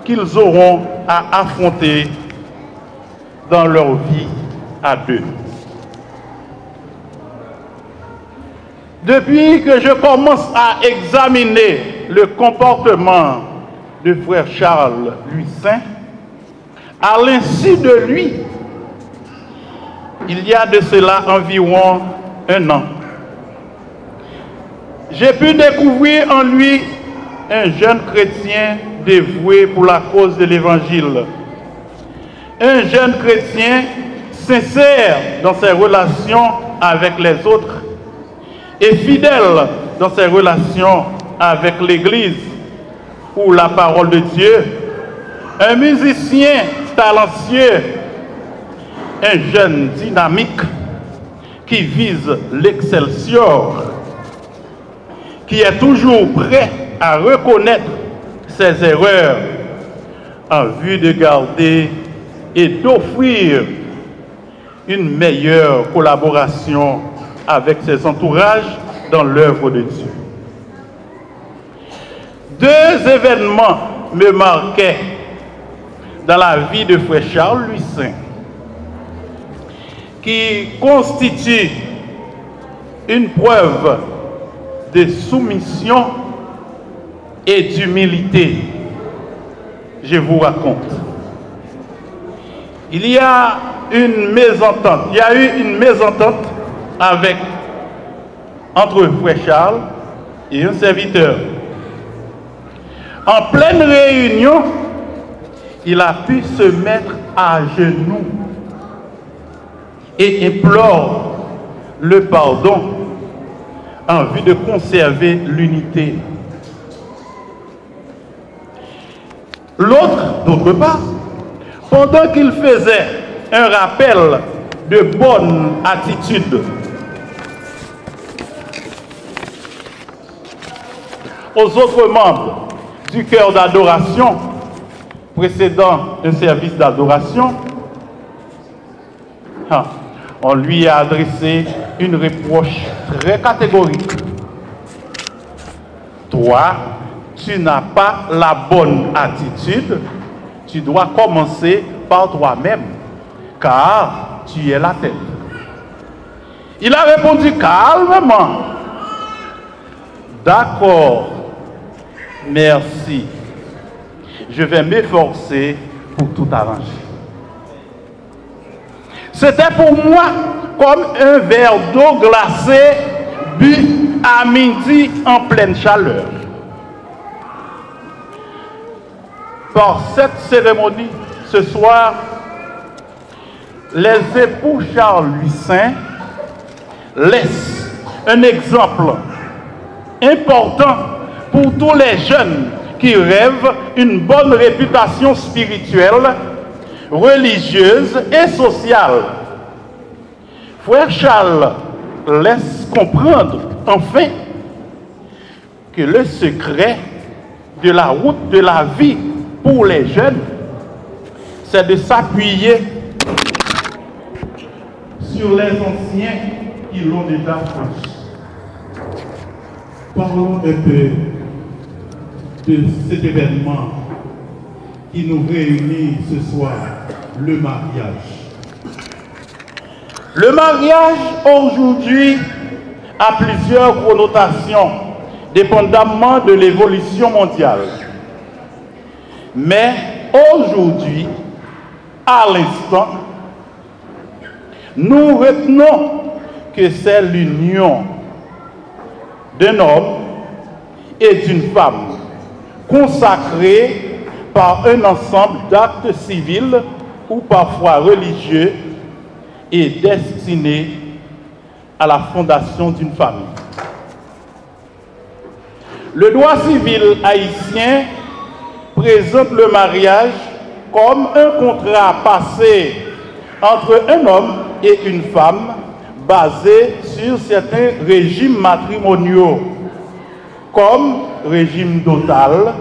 qu'ils auront à affronter dans leur vie à deux. Depuis que je commence à examiner le comportement de frère Charles Louis Saint, à l'insu de lui, il y a de cela environ un an, j'ai pu découvrir en lui un jeune chrétien dévoué pour la cause de l'Évangile, un jeune chrétien sincère dans ses relations avec les autres et fidèle dans ses relations avec l'Église ou la parole de Dieu, un musicien talentueux, un jeune dynamique qui vise l'excelsior, qui est toujours prêt à reconnaître ses erreurs en vue de garder et d'offrir une meilleure collaboration avec ses entourages dans l'œuvre de Dieu. Deux événements me marquaient dans la vie de frère Charles Louis Saint, qui constituent une preuve de soumission et d'humilité. Je vous raconte. Il y a une mésentente. Il y a eu une mésentente entre frère Charles et un serviteur. En pleine réunion, il a pu se mettre à genoux et implore le pardon en vue de conserver l'unité. L'autre, d'autre part, pendant qu'il faisait un rappel de bonne attitude aux autres membres du cœur d'adoration précédant un service d'adoration, on lui a adressé une reproche très catégorique. Toi, tu n'as pas la bonne attitude, tu dois commencer par toi-même, car tu es la tête. Il a répondu calmement, d'accord, merci, je vais m'efforcer pour tout arranger. C'était pour moi comme un verre d'eau glacée bu à midi en pleine chaleur. Par cette cérémonie, ce soir, les époux Charles Lucin laissent un exemple important pour tous les jeunes qui rêvent une bonne réputation spirituelle, religieuse et sociale. Frère Charles laisse comprendre enfin que le secret de la route de la vie pour les jeunes, c'est de s'appuyer sur les anciens qui l'ont déjà franchi. Parlons un peu de cet événement qui nous réunit ce soir, le mariage. Le mariage aujourd'hui a plusieurs connotations, dépendamment de l'évolution mondiale. Mais aujourd'hui, à l'instant, nous retenons que c'est l'union d'un homme et d'une femme consacrés par un ensemble d'actes civils ou parfois religieux et destinés à la fondation d'une famille. Le droit civil haïtien présente le mariage comme un contrat passé entre un homme et une femme basé sur certains régimes matrimoniaux comme régime dotal,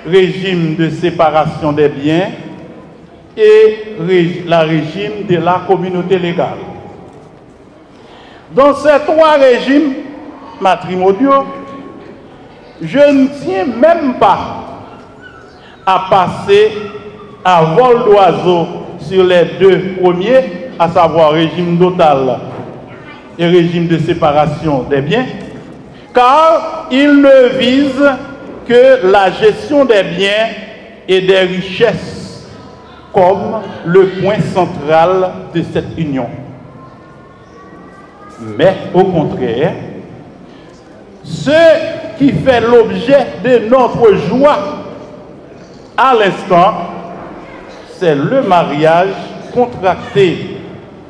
régime de séparation des biens et le régime de la communauté légale. Dans ces trois régimes matrimoniaux, je ne tiens même pas à passer à vol d'oiseau sur les deux premiers, à savoir régime dotal et régime de séparation des biens, car ils ne visent que la gestion des biens et des richesses comme le point central de cette union. Mais au contraire, ce qui fait l'objet de notre joie à l'instant, c'est le mariage contracté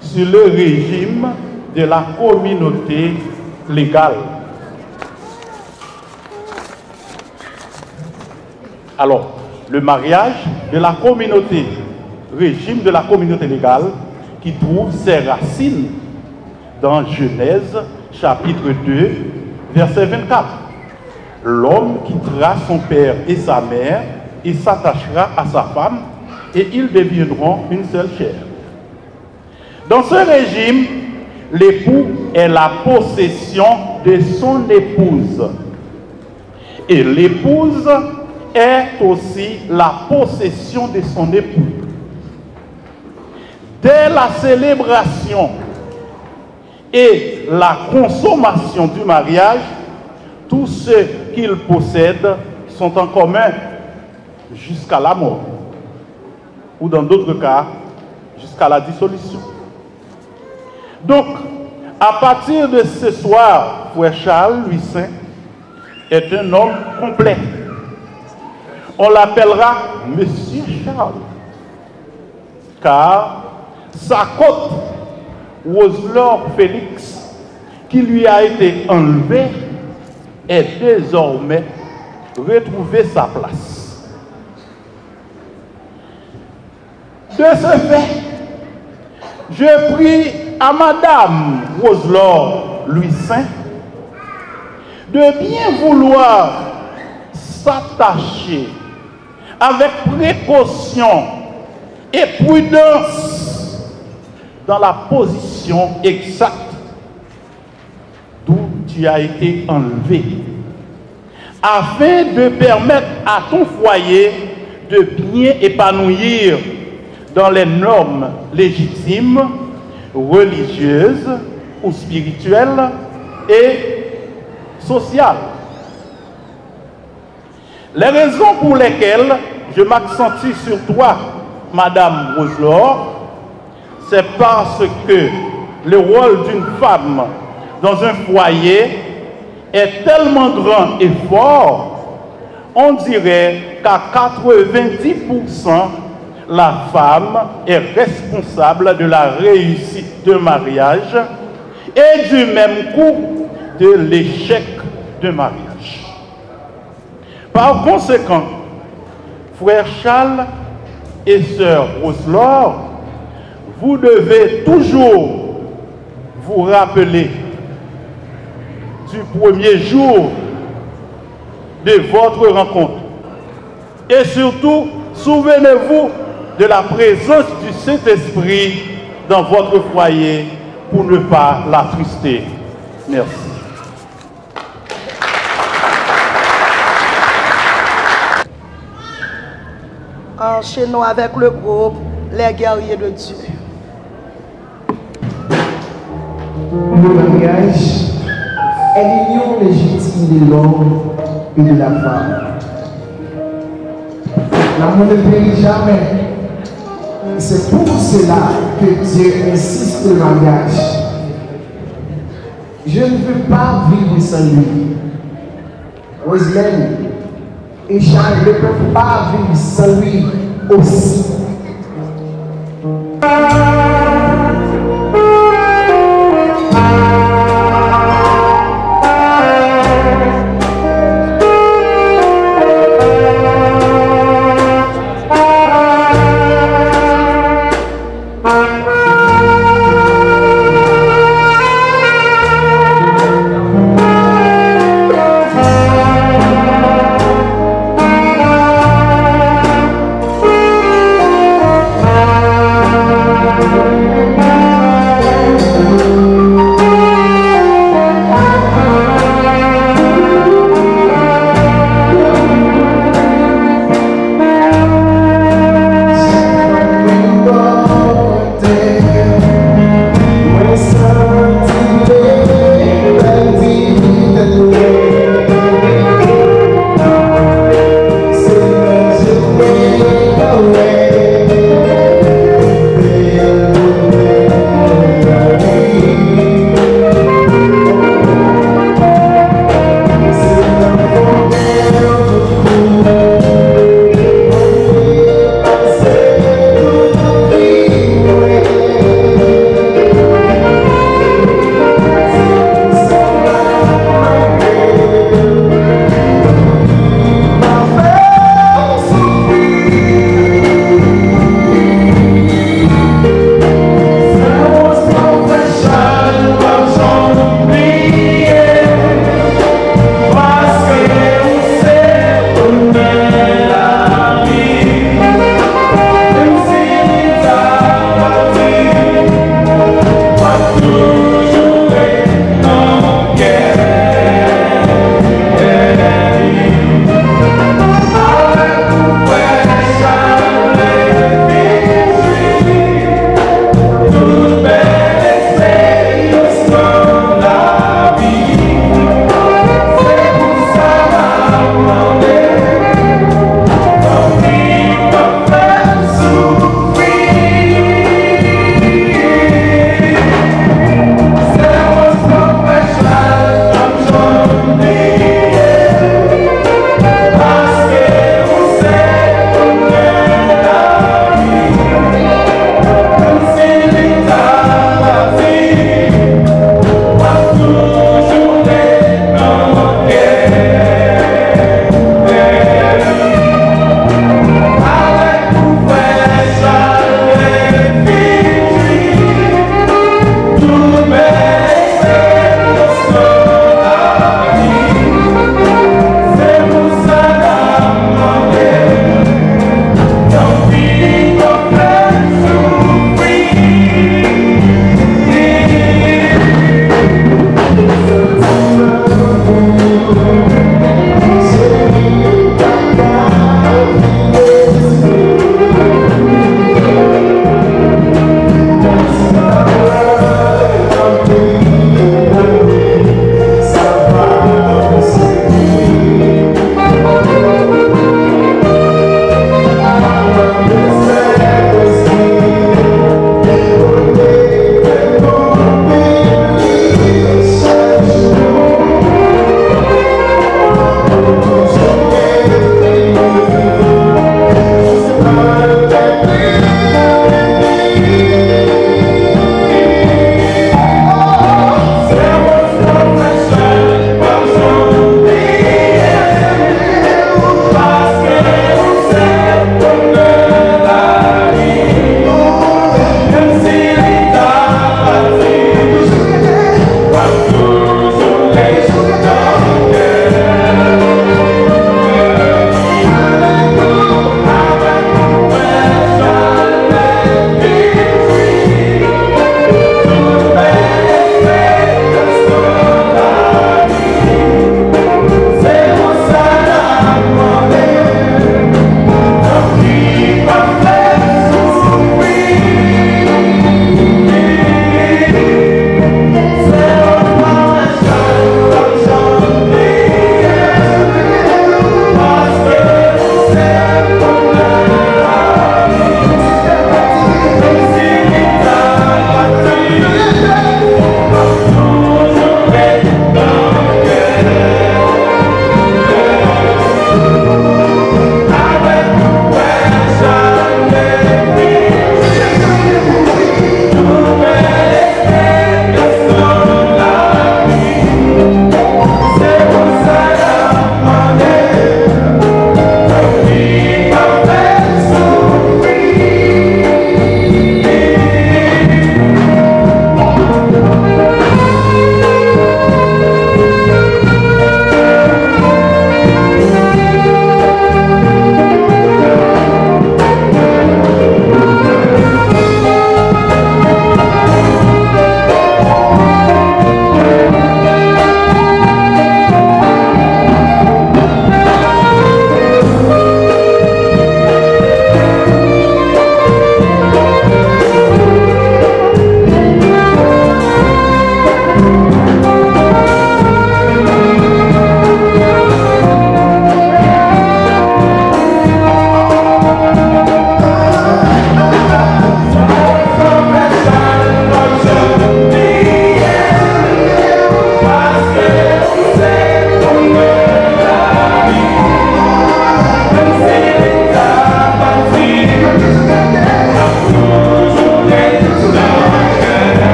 sur le régime de la communauté légale. Alors, le mariage de la communauté, régime de la communauté légale, qui trouve ses racines dans Genèse, chapitre 2, verset 24. L'homme quittera son père et sa mère et s'attachera à sa femme, et ils deviendront une seule chair. Dans ce régime, l'époux est la possession de son épouse. Et l'épouse est aussi la possession de son époux. Dès la célébration et la consommation du mariage, tous ceux qu'ils possèdent sont en commun jusqu'à la mort, ou dans d'autres cas, jusqu'à la dissolution. Donc, à partir de ce soir, Frère Charles Lucin est un homme complet. On l'appellera Monsieur Charles, car sa côte, Roselor Félix, qui lui a été enlevée, est désormais retrouvée sa place. De ce fait, je prie à Madame Roselor Lucin de bien vouloir s'attacher avec précaution et prudence dans la position exacte d'où tu as été enlevé, afin de permettre à ton foyer de bien épanouir dans les normes légitimes, religieuses ou spirituelles et sociales. Les raisons pour lesquelles je m'accentuie sur toi, Madame Roselore, c'est parce que le rôle d'une femme dans un foyer est tellement grand et fort, on dirait qu'à 90%, la femme est responsable de la réussite d'un mariage et du même coup de l'échec d'un mariage. Par conséquent, frère Charles et sœur Roselore, vous devez toujours vous rappeler du premier jour de votre rencontre. Et surtout, souvenez-vous de la présence du Saint-Esprit dans votre foyer pour ne pas l'attrister. Merci. Enchaînons avec le groupe Les Guerriers de Dieu. Le mariage est l'union légitime de l'homme et de la femme. L'amour ne périt jamais. C'est pour cela que Dieu insiste sur le mariage. Je ne veux pas vivre sans lui. Roselaine et Charles ne peuvent pas vivre sans lui aussi.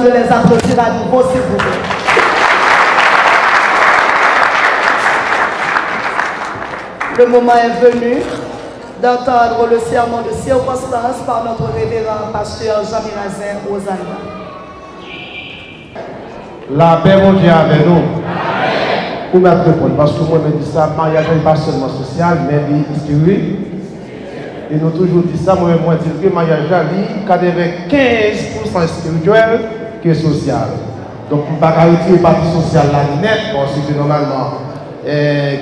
de les applaudir à nouveau, s'il vous plaît. Le moment est venu d'entendre le sermon de circonstance par notre révérend pasteur Jean-Mirazin Osana. La paix, mon Dieu, avec nous. Pour mettre répondre, parce que moi, je dis ça, mariage n'est pas seulement social, mais historique. Et nous toujours dit ça, moi, je dis que le mariage est 95% spirituel que social. Donc, on ne peut pas retirer la partie sociale là net, parce que normalement, on ne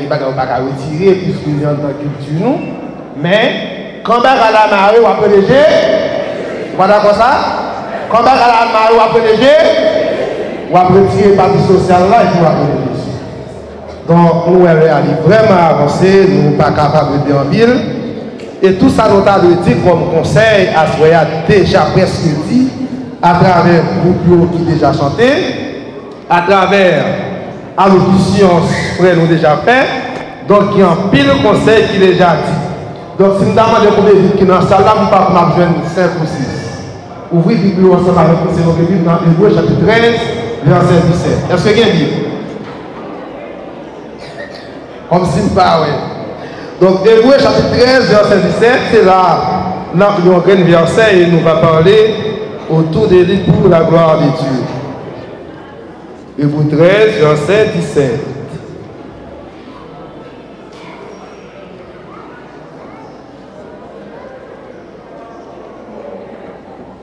peut pas retirer, puisqu'il y a dans la culture, nous. Mais, quand on va à la marée, on va léger. Vous êtes d'accord ça? Quand on va à la marée, on va léger. On va retirer la partie sociale là et puis on va léger. Donc, nous allons vraiment avancer, nous ne sommes pas capables de dire en ville. Et tout ça, nous avons dit comme conseil à ce qu'il y a déjà presque dit, à travers le groupe qui déjà chanté, à travers allocution, frère nous déjà fait. Donc, il y a un pile conseil qui déjà dit. Donc, si nous demandons de combien de qui dans la salle, là, nous ne pouvons pas besoin de 5 ou 6. Ouvrez la Bible ensemble avec nous, c'est notre Bible dans Hébreux chapitre 13, verset 17. Est-ce que il y a une Bible? Comme si nous pas, oui. Donc, Hébreux chapitre 13, verset 17, c'est là, nous avons un verset et nous allons parler autour de lui pour la gloire de Dieu. Hébreux 13, verset 17.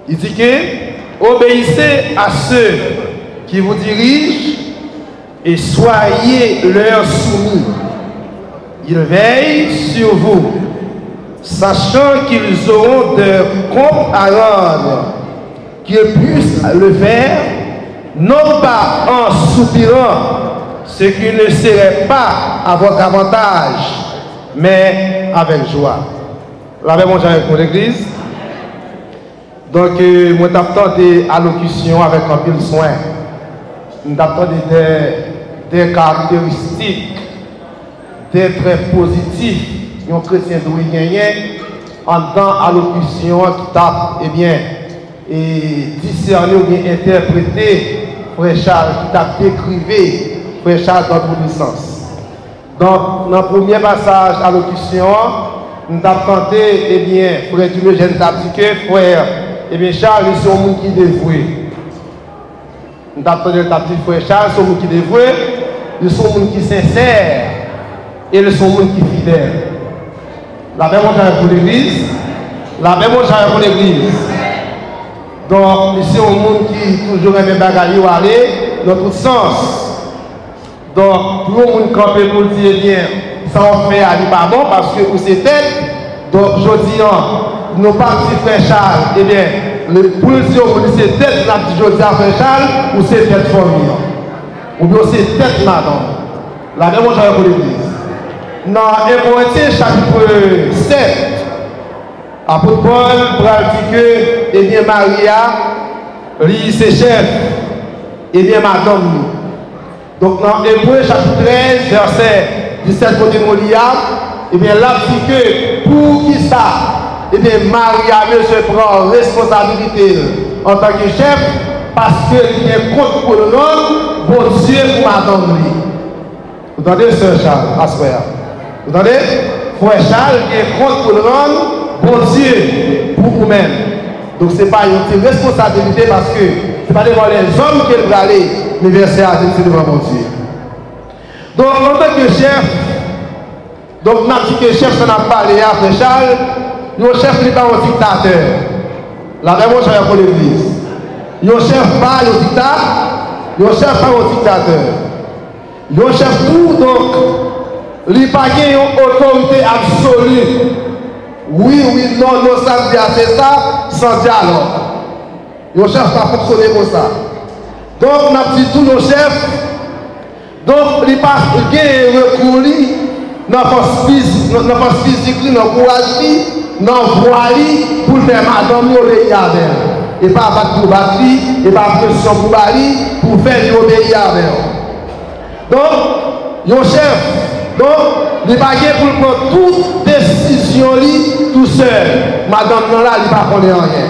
Il dit que obéissez à ceux qui vous dirigent et soyez leur soumis. Ils veillent sur vous, sachant qu'ils auront de comptes à rendre, qu'ils puissent le faire, non pas en soupirant, ce qui ne serait pas à votre avantage, mais avec joie. L'avez mangé avec mon église. Donc, moi, j'attends des allocutions avec un peu de soin. J'attends des caractéristiques, des traits positifs qu'un chrétien doit gagner en tant allocution qui tape, eh bien, et discerner ou bien interpréter, frère Charles, qui tape décrivé, frère Charles, dans toute licence. Donc, dans le premier passage allocution, nous avons tenté, eh bien, frère Dieu, t'a dit que, frère, eh bien, Charles, ils sont un monde qui est dévoué. Nous avons entendu ta petite frère Charles, ils sont un monde qui est dévoué, ils sont un monde qui est sincère, et ils sont un monde qui est fidèle. La même chose pour l'église, la même chose pour l'église. Donc, ici, un monde qui toujours aime bagaille ou aller dans tout sens. Donc, pour le monde camper pour dire, eh bien, ça en fait aller pas bon parce que vous c'est tête. Donc, je dis, nos partis frère Charles, eh bien, pour le dire, c'est tête, la petite José frère Charles, ou c'est tête famille. Ou bien c'est tête madame. La même chose pour l'église. Dans Hébreux chapitre 7, apôtre Paul pratique que, eh bien, Maria, lui, c'est chef, eh bien, madame. Donc, dans Hébreux chapitre 13, verset 17, côté Molia, eh bien, là, dit que pour qui ça, eh bien, Maria se prend responsabilité en tant que chef, parce qu'il y a un compte pour le nom, bon Dieu pour madame lui. Vous entendez, sœur Charles, à ce frère? Vous entendez? Frère Charles, il y a un compte pour le nom, bon Dieu pour vous-même. Donc, ce n'est pas une responsabilité parce que ce n'est pas devant les hommes qu'elle va aller, mais verser à Dieu, c'est devant mon Dieu. Donc, en tant que chef, donc, on a dit que le chef s'en a parlé à Frère Charles, le chef n'est pas un dictateur. La même chose pour l'église. Le chef pas le dictateur, le chef pas un dictateur. Le chef tout, donc, il n'y a pas une autorité absolue. Oui, non, non, ça dit c'est ça, sans dialogue. Le chef pas fonctionner comme ça. Donc, on a dit tout nos chefs, donc, il n'y a pas de recours dans la force physique, dans le courage, dans la voie pour faire madame obéir à elle. Et pas battre pour battre, et pas pression pour battre, pour faire obéir à elle. Donc, le chef, donc, il n'est pas pour prendre toute décision tout seul. Madame non là, il ne va pas connaître rien.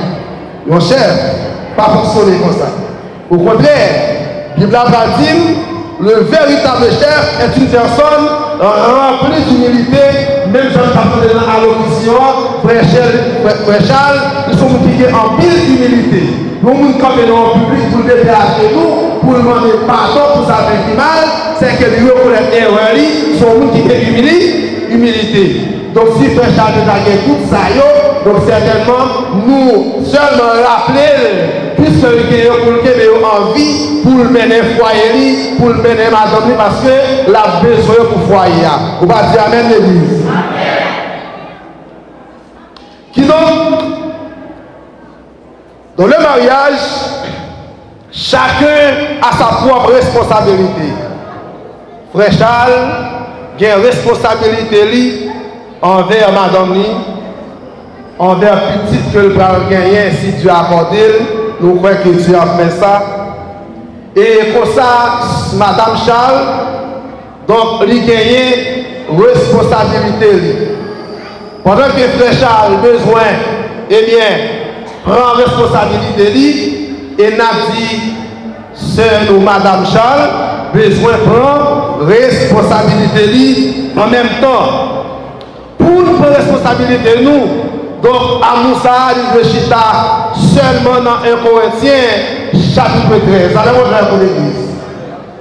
Le chef, pas fonctionner comme ça. Au contraire, la Bible va dire, le véritable chef est une personne remplie d'humilité, même si on parle de l'allocution, frère Charles, nous sommes qui en pile d'humilité. Nous sommes comme en public pour le déplacer nous, pour demander pardon pour sa fait mal, c'est que nous reconnaissons l'erreur, nous sommes qui ont humilité. Donc si frère Charles nous a gagné tout ça, donc certainement, nous seulement rappeler, puisque nous avons envie pour le mener foyer, pour le mener madame, parce que la besoin pour foyer. Vous va dire Amen l'église. Qui donc, dans le mariage, chacun a sa propre responsabilité. Frère Charles a une responsabilité envers madame, envers petite que le père gagné, si Dieu a accordé, nous croyons que Dieu a fait ça. Et comme ça, madame Charles, donc, il a gagné responsabilité. Pendant que frère Charles a besoin, eh bien, prend responsabilité, et n'a dit, sœur ou madame Charles, besoin de prendre responsabilité en même temps. Pour nous prendre responsabilité, nous, donc, à Moussa, il veut chita seulement dans 1 Corinthiens, chapitre 13. Allez, on va pour l'église.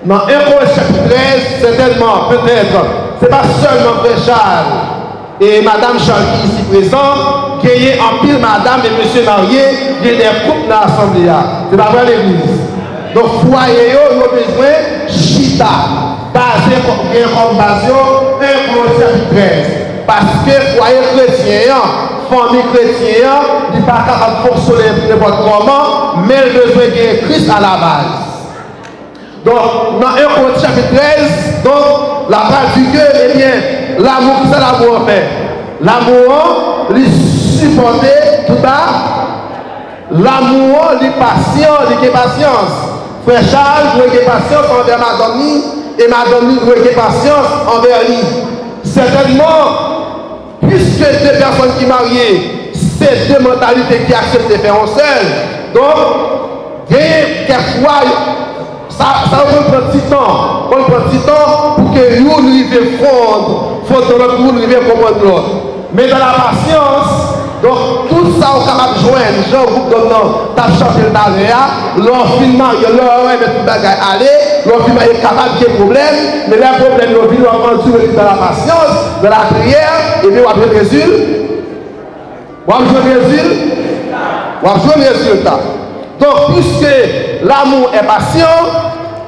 Dans 1 Corinthiens, chapitre 13, certainement, peut-être, ce n'est pas seulement frère Charles et madame Charles qui est ici présent, qui est en pile madame et monsieur marié, qui est des couples dans l'assemblée. C'est pas vrai l'église. Donc, foyer, il a besoin de chita, basé comme base, 1 Corinthiens, chapitre 13. Parce que foyer chrétien, famille chrétienne, il n'est pas capable de fonctionner n'importe comment, mais il a besoin de Christ à la base. Donc, dans 1 Corinthiens chapitre 13, donc, la phrase dit que, eh bien, l'amour, c'est l'amour en fait. L'amour, il supporter tout bas. L'amour, il patient, il a patience. Frère Charles, il a patience envers madame, et madame, il a patience envers lui. Certainement, puisque deux personnes qui marient, c'est deux mentalités qui acceptent de faire un seul. Donc, quelquefois, ça va prendre du temps. On prend du temps pour que nous arrivions fondre dans notre monde, nous arrivions comprendre l'autre. Mais dans la patience, donc tout ça, on est capable de joindre. Jean groupe de nom, t'as changé le barrière, l'on filme, l'on met tout le bagage aller, l'on filme est capable de problème, mais les problèmes, l'on vit, l'on dans la patience, dans la prière, et puis on va jouer le résultat. On va jouer le résultat. On va jouer le résultat. Donc, puisque l'amour est patient,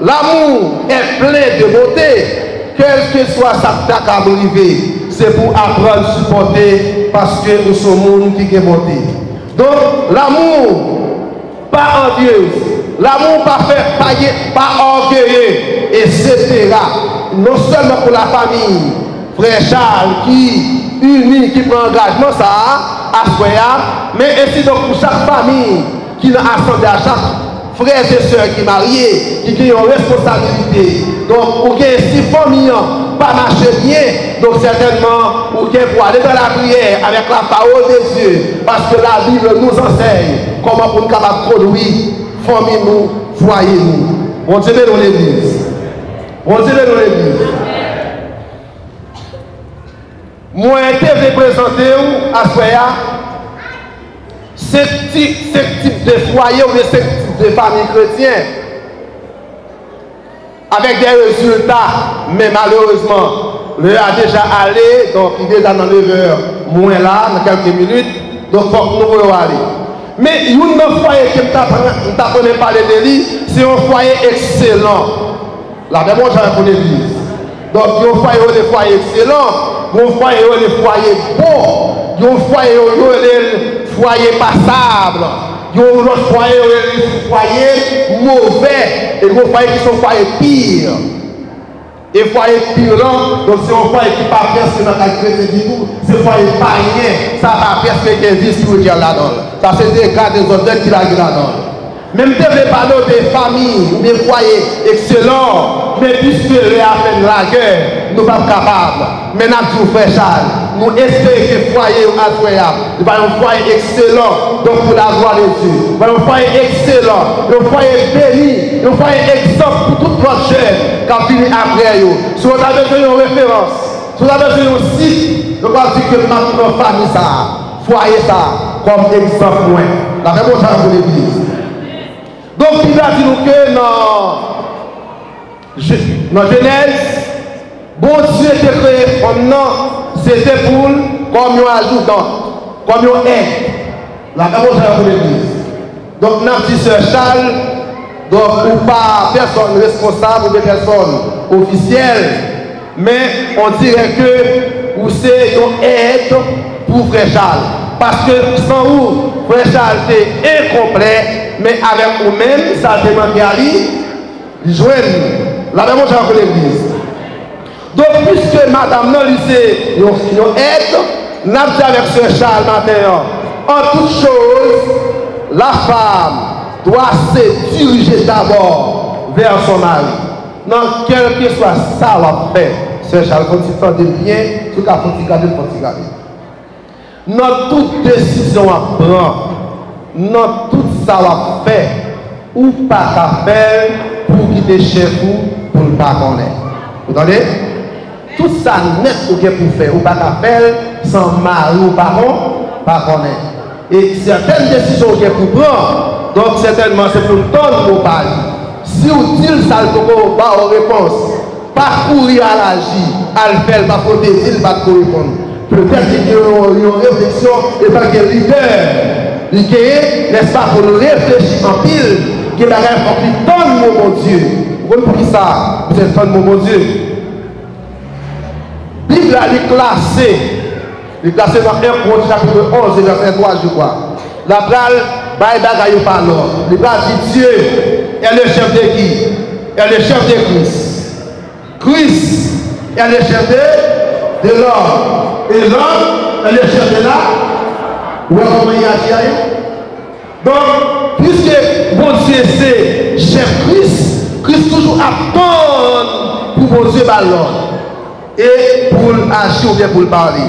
l'amour est plein de beauté, quel que soit sa taque à arriver, c'est pour apprendre à supporter parce que nous sommes monde qui est beauté. Donc, l'amour, pas envieuse, l'amour pas fait, pas orgueilleux, etc. Non seulement pour la famille, frère Charles qui unit, qui prend engagement, ça, à Soya, mais ainsi donc pour chaque famille qui a assemblé à chaque frères et sœurs qui sont mariés, qui ont une responsabilité. Donc, pour que si famille pas marcher bien, donc certainement, pour pour aller dans la prière avec la parole de Dieu, parce que la Bible nous enseigne comment on est capable de produire famille nous, foyer nous. On Dieu dans l'église. On Dieu dans l'église. Moi, je vais présenter à Soya ce type de foyer ou ce type de famille chrétienne avec des résultats, mais malheureusement, l'heure a déjà allé, donc il est déjà dans 9h, moins là, dans quelques minutes, donc il faut que nous voyons aller. Mais il y a un foyer qui m'a parlé de lui, c'est un foyer excellent. Là, même moi, j'avais pour l'église. Donc, il y a un foyer excellent, il y a un foyer bon, il y a un foyer passable. Il y a un foyer mauvais et il y a un foyer qui sont foyers pires. Et foyer pire, donc c'est un foyer qui ne pas percer dans la chrétienne du tout, c'est un foyer païen, ça va percer qu'il y a une vie spirituelle là-dedans. Ça c'est des cas des hôtels qui l'ont là-dedans. Même si vous parlez des familles, des foyers excellents, mais puisque les appels de la guerre, nous ne sommes pas capables. Maintenant, nous frère Charles, nous espérons que le foyer incroyable, il va un foyer excellent. donc pour la gloire de Dieu. Un foyer excellent, un foyer béni, un foyer exemple pour toute votre jeune qui vient après vous. Si vous avez besoin d'une référence, si vous avez besoin d'un site, je crois que notre famille ça, foyer ça, comme exemple moins. La même chose pour l'église. Donc il a dit nous que dans Genèse, bon Dieu était créé comme non, c'était pour comme un ajoutant, comme un aide. La même chose pour l'église. Donc notre petit sœur Charles, donc ou pas personne responsable ou des personnes officielles, mais on dirait que vous c'est une aide pour Frère Charles. Parce que sans vous, Frère Charles était incomplet, mais avec vous-même, ça a demandé à lui, joindre la même chose pour l'église. Donc, puisque madame non lycée, nous aide, nous avons dit avec Frère Charles matin, en toute chose, la femme doit se diriger d'abord vers son mari. Non, quel que soit ça, la fait, Frère Charles, quand tu t'entends bien, tout cas, faut tu garder, faut tu garder. Dans toute décision à prendre, dans tout ça à faire, ou pas qu'à faire pour quitter chez vous, pour ne pas connaître. Vous entendez? Tout ça net ou pour faire, ou pas qu'à faire sans mari ou pas connaître. Et certaines décisions que pour prendre, donc certainement c'est pour le temps de nous parler. Si vous dites ça, vous n'avez pas de réponse, pas courir à l'agir, à le faire, pas protéger, pas répondre. Peut-être qu'il y a une réflexion et pas que leader, n'est-ce pas, pour nous réfléchir en pile, qu'il y a un faut qu'il donne mon Dieu. Vous comprenez pour qui ça? Vous êtes fan de mon Dieu. La Bible est classée dans 1 Corinthiens chapitre 11 verset 3, je crois. La Bible, bagaille par l'ordre. La Bible dit Dieu est le chef de qui? Est le chef de Christ. Christ est le chef de l'homme. Et l'homme est le chef de l'âme. Ou comment il agit? Donc, puisque mon Dieu c'est chef Christ, Christ toujours attend pour mon Dieu l'ordre. Et pour agir ou bien pour parler.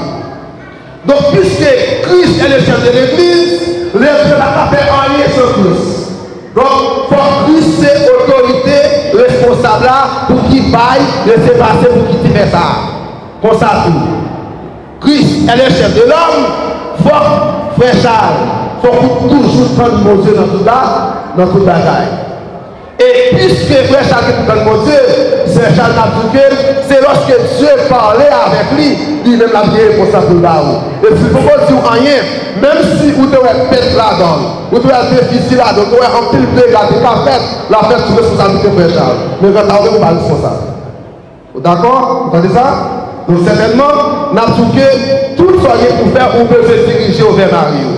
Donc, puisque Christ est le chef de l'église, l'église n'a pas fait rien sur Christ. Donc, pour Christ, c'est autorité responsable là pour qu'il vaille, laisser passer pour qu'il fasse ça. Comme ça tout. Christ est le chef de l'homme, faut Frère Charles, faut toujours prendre mon Dieu dans tout ça, dans toute bagaille. Et puisque Frère Charles est pour mon Dieu, c'est Charles Natouké, c'est lorsque Dieu parlait avec lui, lui-même l'a dit pour ça pour là-haut. Et si vous ne dites rien, même si vous devez pète là-dedans, vous devez être difficile là-dedans, vous devez remplir le blé, la fête sous responsabilité de Frère Charles. Mais quand vous n'êtes pas responsable. D'accord? Vous entendez ça? Donc certainement, Natouké, tout ce qu'il pour faire, on peut se diriger vers Mario.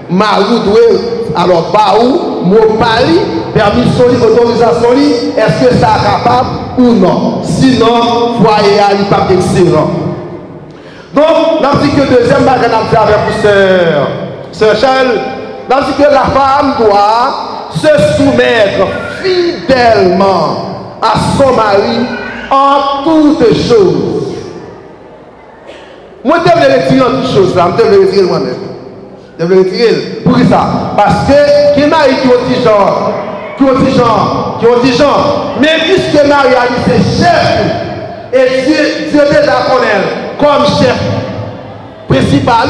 Mario doit alors pas où, mot pari, permission, autorisation, est-ce que ça est capable ou non? Sinon, foyer à pas excellent. Donc, dans dit que deuxième bagage avec Sœur Charles, dans dit que la femme doit se soumettre fidèlement à son mari en toutes choses. Moi, je vais retirer en toutes choses, je vais retirer moi-même. Je vais retirer. Pour ça? Parce que, qui m'a dit qui ont dit genre, mais puisque Marie a dit c'est chef, et Dieu déjà connaît comme chef principal,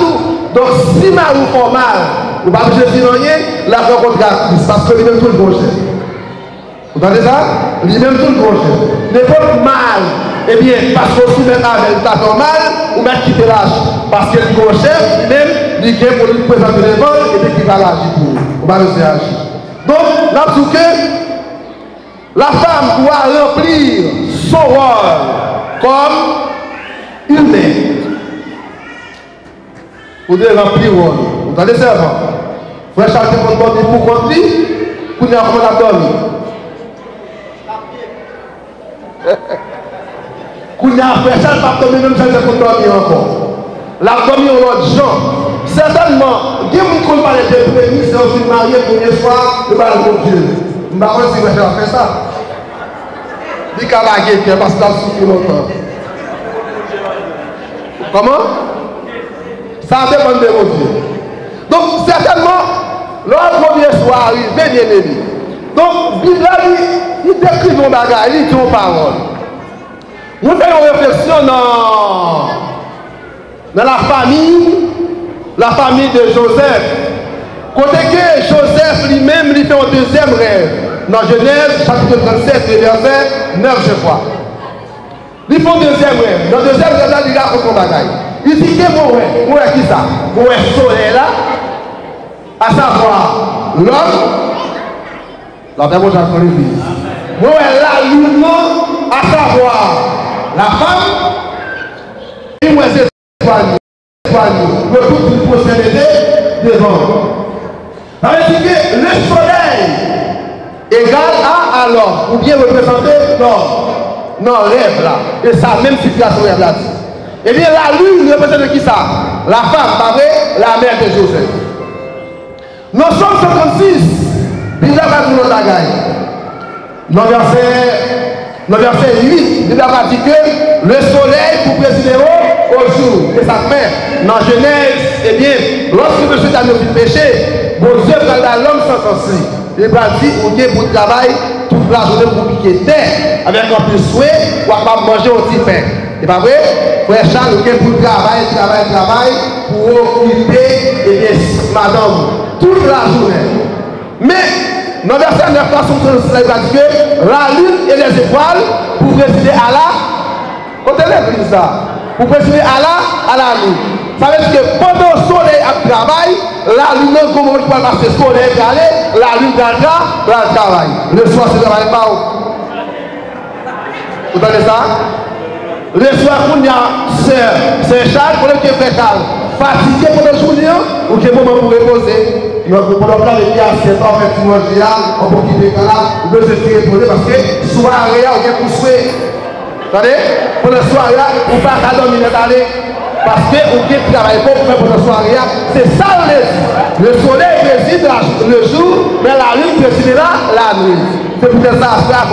donc si Marie fait mal, ou pas besoin de dire rien, la rencontre à Christ, parce que lui-même tout le bon chef. Vous entendez ça? Lui-même tout le bon chef. N'importe mal, eh bien, parce qu'on soumet avec ta mal, ou même quitter l'âge, parce que le bon chef, lui-même, il vient pour lui présenter les vols, et puis il va l'agir pour vous. On va laisser agir. Donc, là, la femme doit remplir son rôle comme humain. Vous devez remplir le rôle. Vous entendez ça avant? Frère Charles, tu peux dormir pour contre lui, pour ne pas dormir. Quand il y a Frère Charles, pas dormir, même si tu peux dormir encore. La dormir l'autre gens. Certainement, il y a des gens qui parlent de prémices, c'est aussi marié pour une fois, le bal de Dieu. Je ne sais pas si vous avez fait ça. Il y a des gens parce qu'il a souffert longtemps. Comment? Ça dépend de mon Dieu. Donc, certainement, Leur premier soir arrivé, bien aimé. Donc, Bible, il décrit nos bagages, il dit nos paroles. Nous faisons une réflexion dans la famille de Joseph. Côté que Joseph lui-même lui fait un deuxième rêve. Dans Genèse, chapitre 37, verset 9, je crois. Il fait un deuxième rêve. Dans le deuxième rêve, il a un bagaille. Il dit que mon rêve, qui ça? Mon rêve soleil là, à savoir l'homme, la Bible dans l'église. Mon rêve là, l'humain, à savoir la femme, et moi c'est le tout une prospérité devant. Ça veut dire que le soleil égale à l'homme, ou bien représenter l'homme. Non, rêve là. Et ça, même situation rêve là. Eh bien, la lune représente qui ça? La femme, pas vrai? La mère de Joseph. Nous sommes 56. Bible va nous la gagne. Dans verset 8, Bible va dire que le soleil pour présider au jour. Et ça fait, dans Genèse, eh bien, lorsque M. Daniel fait péché, bon Dieu va dans l'homme sans ceci. Il va dire, ok, pour travail, toute la journée pour piquer terre, avec un peu de souhait, ou à manger au petit pain. C'est pas vrai? Frère Charles, ok, pour travail, pour occuper, eh bien, madame, toute la journée. Mais, dans le verset 9, il va dire que la lune et les étoiles pour présider à la. Côté l'église, ça. Pour présider à la lune. Ça veut dire que pendant le soleil a travail, la lune, comment on peut passer le soleil et aller, la lune dans le travail. Le soir, c'est le travail pas où. Vous entendez ça? Le soir, il y a c'est Charles, pour le qui fait Charles, fatigué pour le journée, ou quel moment pour reposer. Pour le plan de vie à 7 ans, effectivement, on peut quitter là, on peut se tirer pour parce que soirée, on peut pousser. Vous entendez? Pour le soir, on ne peut pas dormir d'aller. Parce que on ne travaille pas pour la soirée. C'est ça le soleil préside le jour, mais la lune présidera la nuit. C'est pour ça que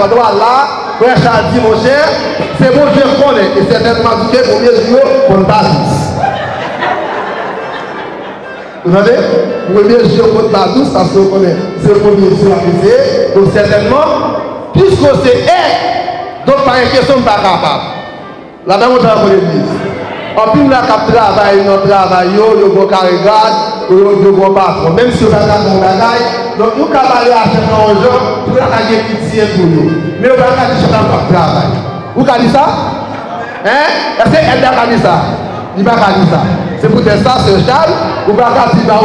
à droit là, frère Charles dit mon cher, c'est bon Dieu qu'on connaît. Et certainement que pour mieux jouer, on ne pas vous entendez? Pour mieux jouer, on ne pas douce parce qu'on connaît. C'est le premier jour à viser. Donc certainement, puisque c'est elle, donc par une question, pas capable. La même chose pour l'église. En plus, la cap travail, notre travail, le bon carrégade, le bon patron. Même si on a un bagage, donc nous avons aller acheter nos gens, tout le monde a pitié pour nous. Mais on va aller chercher un travail. Vous avez dit ça? Hein? Est-ce qu'elle a dit ça? Il n'a pas dit ça. C'est pour ça, c'est Charles, ou pas dire bah on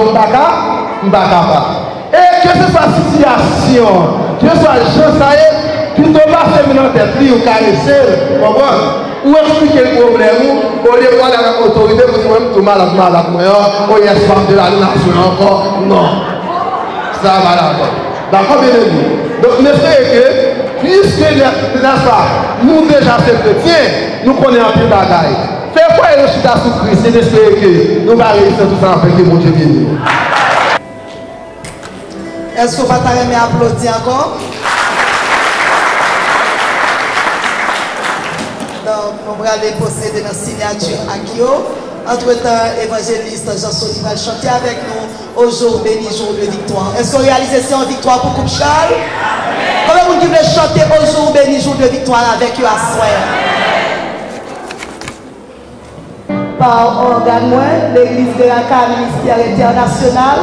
pas et que ce soit situation, que ce soit chose ça est, qui ne doit pas se mettre en tête, ou caresser, ou expliquer le problème, ou les voir avec l'autorité, pour dire tout malade, ou il y a ce femme de la nation encore. Non. Ça va là-bas. D'accord, bien aimé. Donc, n'espérez que, puisque nous déjà ces chrétiens, nous connaissons un peu de bagaille. Fais quoi le chita sous Christ et d'espérer que nous allons réussir tout ça avec mon Dieu béni. Est-ce que vous pouvez applaudir encore? Donc, on va aller procéder dans la signature à Kyo. Entre-temps, évangéliste Jean-Sony va chanter avec nous au jour béni, jour de victoire. Est-ce qu'on réalise c'est une victoire pour Coupe Charles? Comment vous voulez chanter au jour béni, jour de victoire avec eux à soir? Par organe, l'église de la CAN ministère international,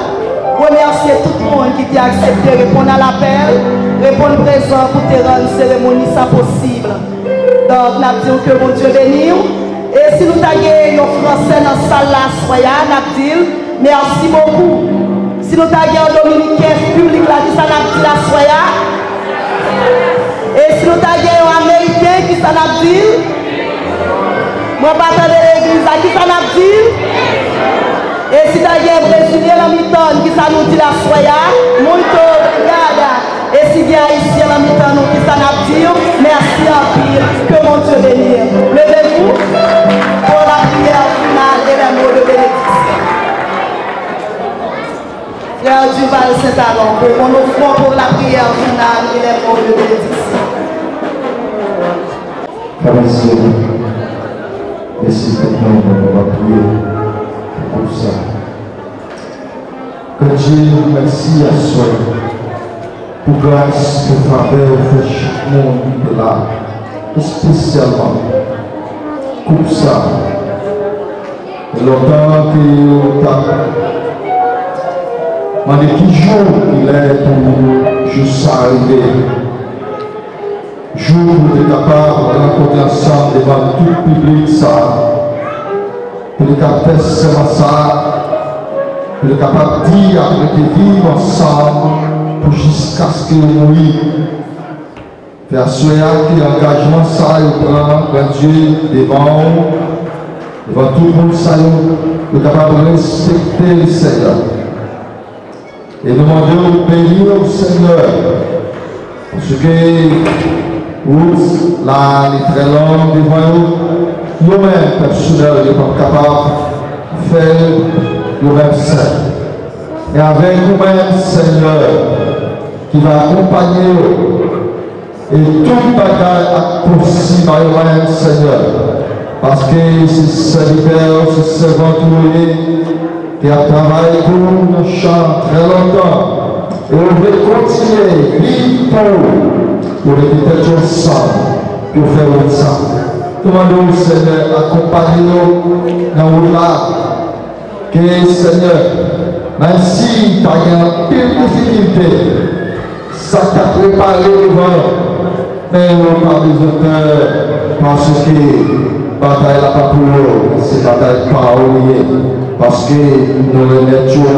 remercier tout le monde qui a accepté de répondre à l'appel, répondre présent pour te rendre cérémonie ça possible. Donc, nous avons dit que mon Dieu bénisse. Et si nous avons nos Français dans la salle là, soya, nous avons dit merci beaucoup. Si nous avons un Dominicain public là, qui s'en a dit la soya. Et si nous avons un Américain qui s'en a dit. Moi, je ne de l'église à qui ça n'a dit. Et si tu as un Brésilien la mi-temps qui ça nous dit la soya, muito obrigada. Et si bien ici la mi-temps qui ça n'a dit, merci en pile, que mon Dieu bénisse. Levez-vous pour la prière finale et les mots de bénédiction. Frère Duval Saint-Alon, pour mon offrande pour la prière finale et les mots de bénédiction. Merci maintenant, on va prier pour ça. Que Dieu, merci à soi. Pour grâce, pour faveur, pour chaque monde de là. Et spécialement, pour ça. Et longtemps que tu as demandé qui jour il est pour juste arriver. Jour où tu es capable de rencontrer ensemble devant tout le public ça. Pour être capable de faire ça. Pour être capable de dire après de vivre ensemble pour jusqu'à ce que nous mourions. Faire souhaiter que l'engagement ça prend Dieu devant tout le monde ça pour être capable de respecter le Seigneur. Et demander au bénir au Seigneur. Parce que là, les très longs devant nous-mêmes, personnels, nous sommes capables de faire nous-mêmes seuls. Et avec nous-mêmes, Seigneur, qui va accompagner nous, et tout bagage possible à nous-mêmes, Seigneur. Parce que c'est serviteur, c'est servant qui a travaillé pour nous très longtemps. Et on veut continuer, vivre pour être ensemble, pour faire ça. Demandons au Seigneur, accompagnez-nous dans le là. Que Seigneur, même si tu as une difficulté, ça t'a préparé devant, mais on n'a pas besoin de peur, parce que la bataille n'est pas pour nous, c'est la bataille pas oubliée. Parce que nous remettons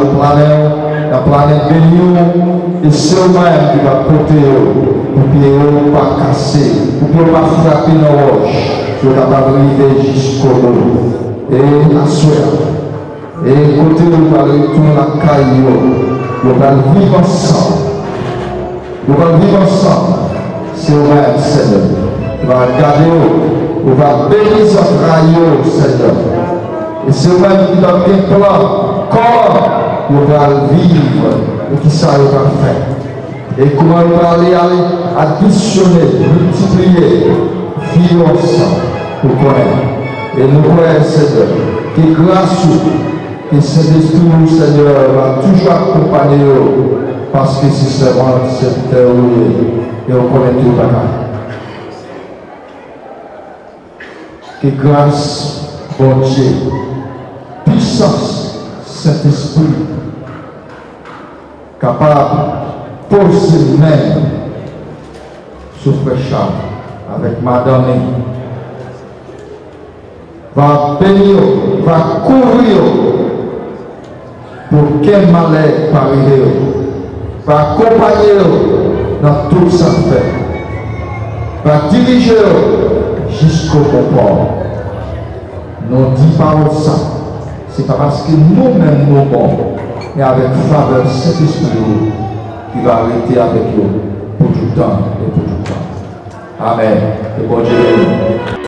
la planète bénie, et c'est eux-mêmes qui va porter pour ne pas casser, pour ne pas frapper nos roches, pour arriver jusqu'au bout. Et la soeur, et côté nous va retourner la caille, nous allons vivre ensemble. Nous allons vivre ensemble. C'est eux-mêmes, Seigneur. Nous allons regarder, nous allons bénir notre rayon, Seigneur. Et c'est eux-mêmes qui donnent des plans, comment nous allons vivre et qui ça nous va faire. Et comment nous allons additionner, multiplier, vivre ensemble pour connaître. Et nous croyons, Seigneur, que grâce que Saint-Esprit, Seigneur, va toujours accompagner nous, parce que c'est seulement cette terre et on connaît tout le bagage. Que grâce, bon Dieu, puissance, Saint-Esprit, capable de poser même sur Frère Charles avec Madame, va bénir, va couvrir pour quel malheur pas arriver, va accompagner dans tout ça fait, va diriger jusqu'au bon port. Nous dit pas ça, c'est pas parce que nous-mêmes nous bons, mais avec faveur Saint-Esprit qui va arrêter avec nous pour tout le temps et pour tout le temps. Amen. Et bon Dieu.